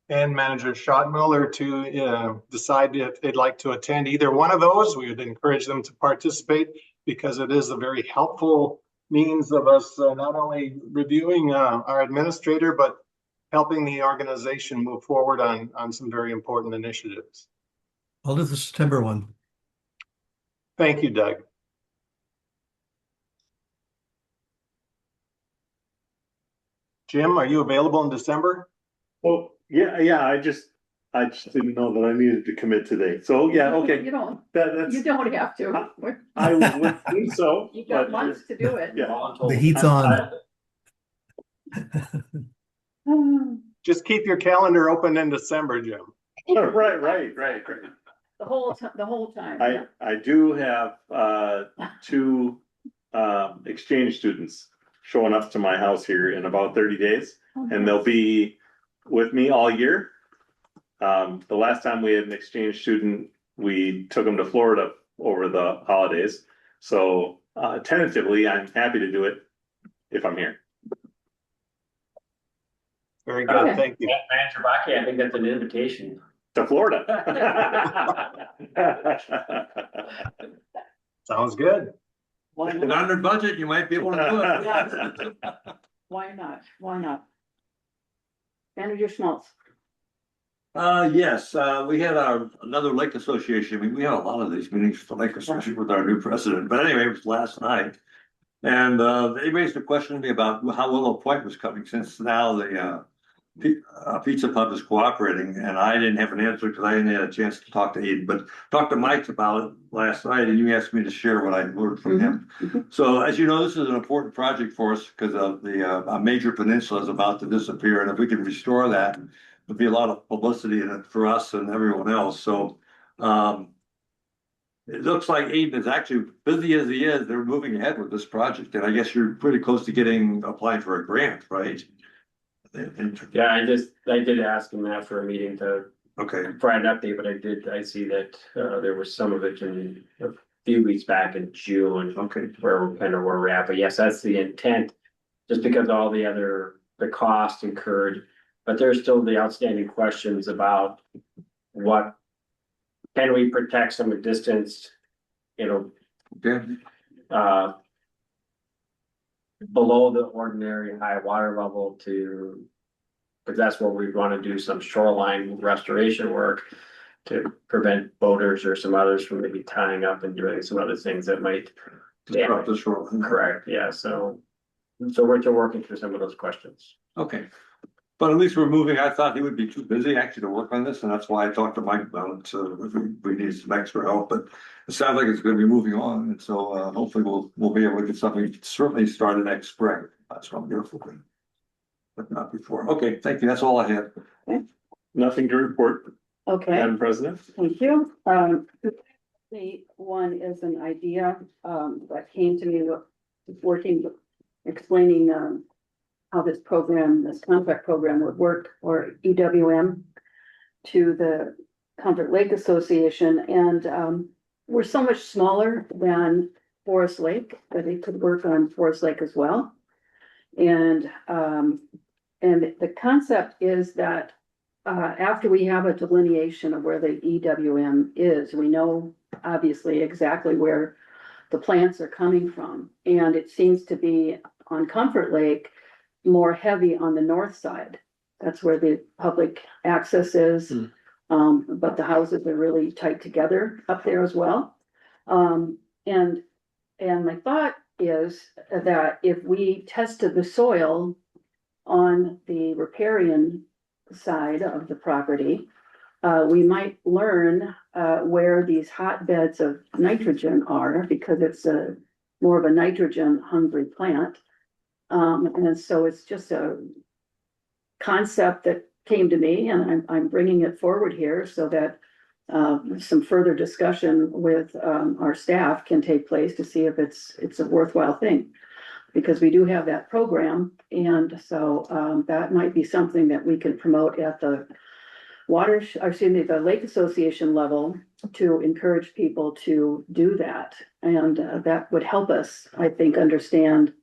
S10: and Manager Schottmüller to decide if they'd like to attend either one of those. We would encourage them to participate because it is a very helpful means of us not only reviewing our administrator, but helping the organization move forward on some very important initiatives.
S9: I'll do the September one.
S10: Thank you, Doug. Jim, are you available in December?
S6: Oh, yeah, I just didn't know that I needed to commit today. So, yeah, okay.
S1: You don't
S6: That's,
S1: have to.
S6: I would think so.
S1: You've got
S6: but,
S1: months to do it.
S6: Yeah.
S9: The heat's on.
S10: Just keep your calendar open in December, Jim.
S6: Right.
S1: The whole time.
S6: I do have two exchange students showing up to my house here in about 30 days, and they'll be with me all year. The last time we had an exchange student, we took them to Florida over the holidays. So tentatively, I'm happy to do it if I'm here.
S10: Very good,
S1: Okay.
S10: thank you.
S3: Manager Baki, I think that's an invitation.
S6: To Florida.
S10: Sounds good.
S1: Why
S4: If it's
S1: not?
S4: under budget, you might be able to do it.
S1: Why not? Manager Schmaltz.
S4: Yes, we had another Lake Association. We had a lot of these meetings for Lake Association with our new president, but anyway, it was last night. And they raised a question to me about how Willow Point was coming, since now the Pizza Pub is cooperating, and I didn't have an answer because I didn't have a chance to talk to Aiden, but talked to Mike about it last night, and you asked me to share what I learned from him. So as you know, this is an important project for us because of a major peninsula is about to disappear, and if we can restore that, there'll be a lot of publicity in it for us and everyone else. So it looks like Aiden is actually busy as he is. They're moving ahead with this project, and I guess you're pretty close to applying for a grant, right?
S3: Yeah, I did ask him after a meeting to
S4: Okay.
S3: provide an update, but I see that there was some of it in a few weeks back in June.
S4: Okay.
S3: Where we're at, but yes, that's the intent, just because all the cost incurred, but there's still the outstanding questions about what can we protect some distance,
S4: Okay.
S3: below the ordinary high water level because that's where we want to do some shoreline restoration work to prevent boaters or some others from maybe tying up and doing some other things that might
S4: Disrupt the shoreline.
S3: correct, yeah, so we're still working through some of those questions.
S4: Okay. But at least we're moving. I thought he would be too busy actually to work on this, and that's why I talked to Mike about it. So if we need some extra help, but it sounds like it's going to be moving on, and so hopefully we'll be able to get something certainly started next spring. That's what I'm here for, but not before. Okay, thank you. That's all I had.
S6: Nothing to report,
S1: Okay,
S6: Madam President.
S1: thank you. The one is an idea that came to me explaining how this contract program would work, or EWM, to the Comfort Lake Association, and we're so much smaller than Forest Lake that it could work on Forest Lake as well. And, and the concept is that, after we have a delineation of where the EWM is, we know obviously exactly where the plants are coming from. And it seems to be on Comfort Lake, more heavy on the north side. That's where the public access is. But the houses are really tight together up there as well. And my thought is that if we tested the soil on the riparian side of the property, we might learn where these hotbeds of nitrogen are, because it's a more of a nitrogen hungry plant. And so it's just a concept that came to me, and I'm bringing it forward here so that some further discussion with our staff can take place to see if it's a worthwhile thing. Because we do have that program, and so that might be something that we can promote at the the Lake Association level to encourage people to do that. And that would help us, I think, understand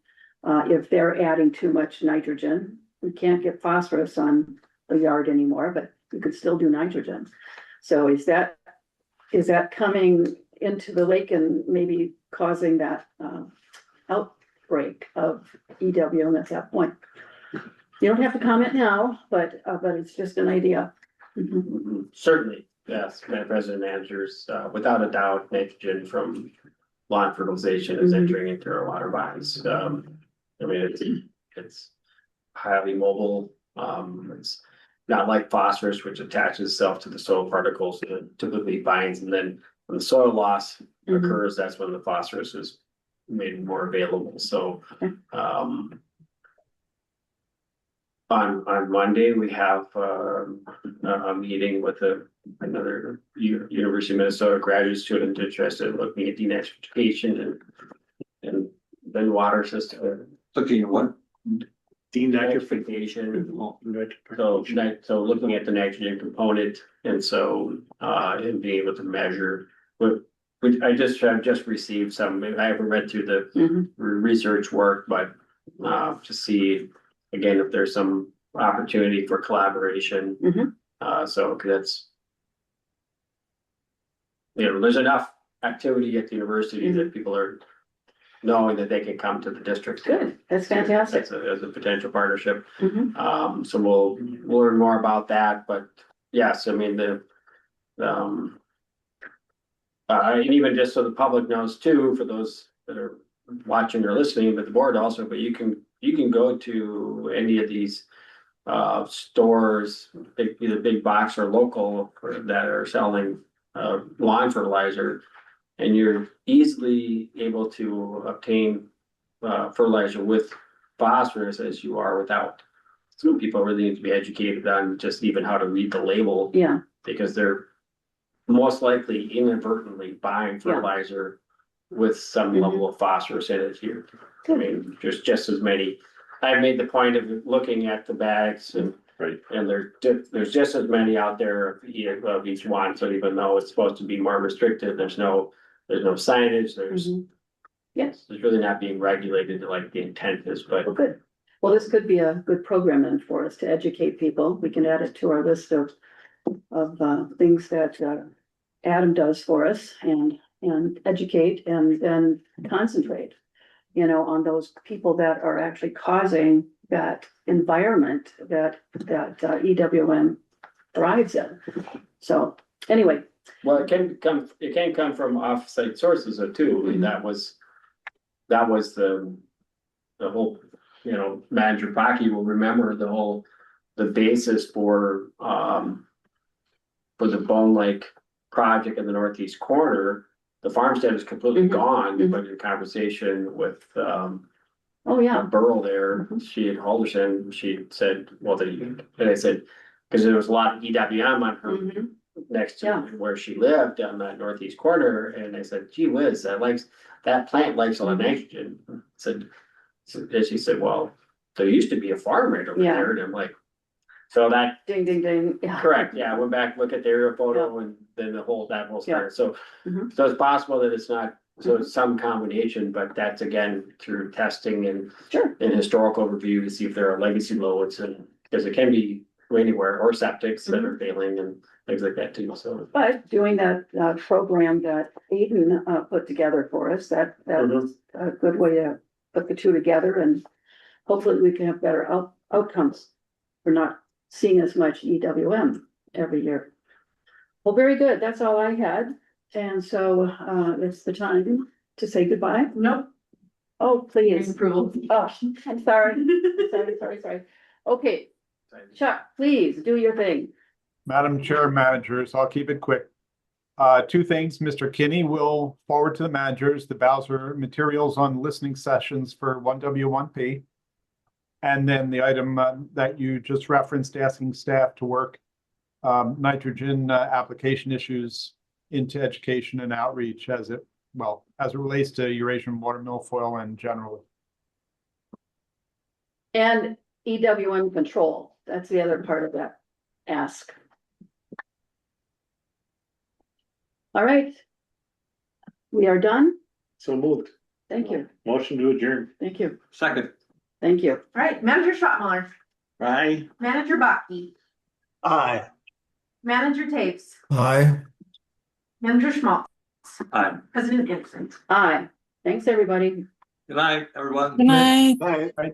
S1: if they're adding too much nitrogen. We can't get phosphorus on the yard anymore, but we could still do nitrogen. So is that coming into the lake and maybe causing that outbreak of EWM at that point? You don't have to comment now, but it's just an idea.
S3: Certainly, yes, Madam President, managers, without a doubt, nitrogen from lawn fertilization is entering into our water bodies. I mean, it's highly mobile. It's not like phosphorus, which attaches itself to the soil particles and typically binds, and then when the soil loss occurs, that's when the phosphorus is made more available. So, on Monday, we have a meeting with another University of Minnesota graduate student interested in looking at denatrification and then water system.
S4: Looking at what?
S3: Denatrification. So looking at the nitrogen component, and so and being able to measure. Which I've just received some. I haven't read through the research work, but to see again if there's some opportunity for collaboration. So that's, there's enough activity at the university that people are knowing that they can come to the district.
S1: Good, that's fantastic.
S3: As a potential partnership. So we'll learn more about that, but yes, I mean, and even just so the public knows too, for those that are watching or listening, but the board also, but you can go to any of these stores, either big box or local, that are selling lawn fertilizer, and you're easily able to obtain fertilizer with phosphorus as you are without. So people really need to be educated on just even how to read the label.
S1: Yeah.
S3: Because they're most likely inadvertently buying fertilizer with some level of phosphorus in it here. I mean, there's just as many. I've made the point of looking at the bags, and there's just as many out there of each one. So even though it's supposed to be more restricted, there's no signage. There's really not being regulated like the intent is. But
S1: good. Well, this could be a good program then for us to educate people. We can add it to our list of things that Adam does for us, and educate and then concentrate, on those people that are actually causing that environment that EWM thrives in. So anyway.
S3: Well, it can come from off-site sources too. I mean, that was the whole, Manager Pocky will remember the basis for the Bone Lake project in the northeast corner. The farmstead is completely gone, but in conversation with Burl there, she had Halderson, she said, and I said, because there was a lot of EWM on her next to where she lived on that northeast corner, and I said, gee whiz, that plant likes all the nitrogen. And she said, well, there used to be a farm right over there, and I'm like, so that
S1: ding ding ding. Yeah.
S3: Correct. Yeah, I went back, look at the aerial photo, and then that whole started. So it's possible that it's not So it's some combination, but that's again through testing and
S1: Sure.
S3: historical review to see if there are legacy loads and, because it can be anywhere, or septics that are failing and things like that too, so.
S1: But doing that, program that Aiden, put together for us, that was a good way to put the two together and hopefully we can have better outcomes. We're not seeing as much EWM every year. Well, very good. That's all I had. And so, it's the time to say goodbye.
S2: Nope.
S1: Oh, please.
S2: Approval.
S1: Oh, I'm sorry. Sorry. Okay, Chuck, please do your thing.
S8: Madam Chair, managers, I'll keep it quick. Two things, Mr. Kinney will forward to the managers the Bowser materials on listening sessions for 1W1P. And then the item that you just referenced, asking staff to work nitrogen application issues into education and outreach as it relates to Eurasian water milfoil and generally.
S1: And EWM control, that's the other part of that ask. All right. We are done.
S6: So moved.
S1: Thank you.
S6: Motion to adjourn.
S1: Thank you.
S4: Second.
S1: Thank you.
S2: All right, Manager Schottenmiller,
S6: Aye.
S2: Manager Bachke,
S10: Aye.
S2: Manager Tapes,
S9: Aye.
S2: Manager Schmaltz,
S4: Aye.
S2: President Anderson.
S1: Aye. Thanks, everybody.
S4: Good night, everyone.
S7: Good night.
S10: Aye.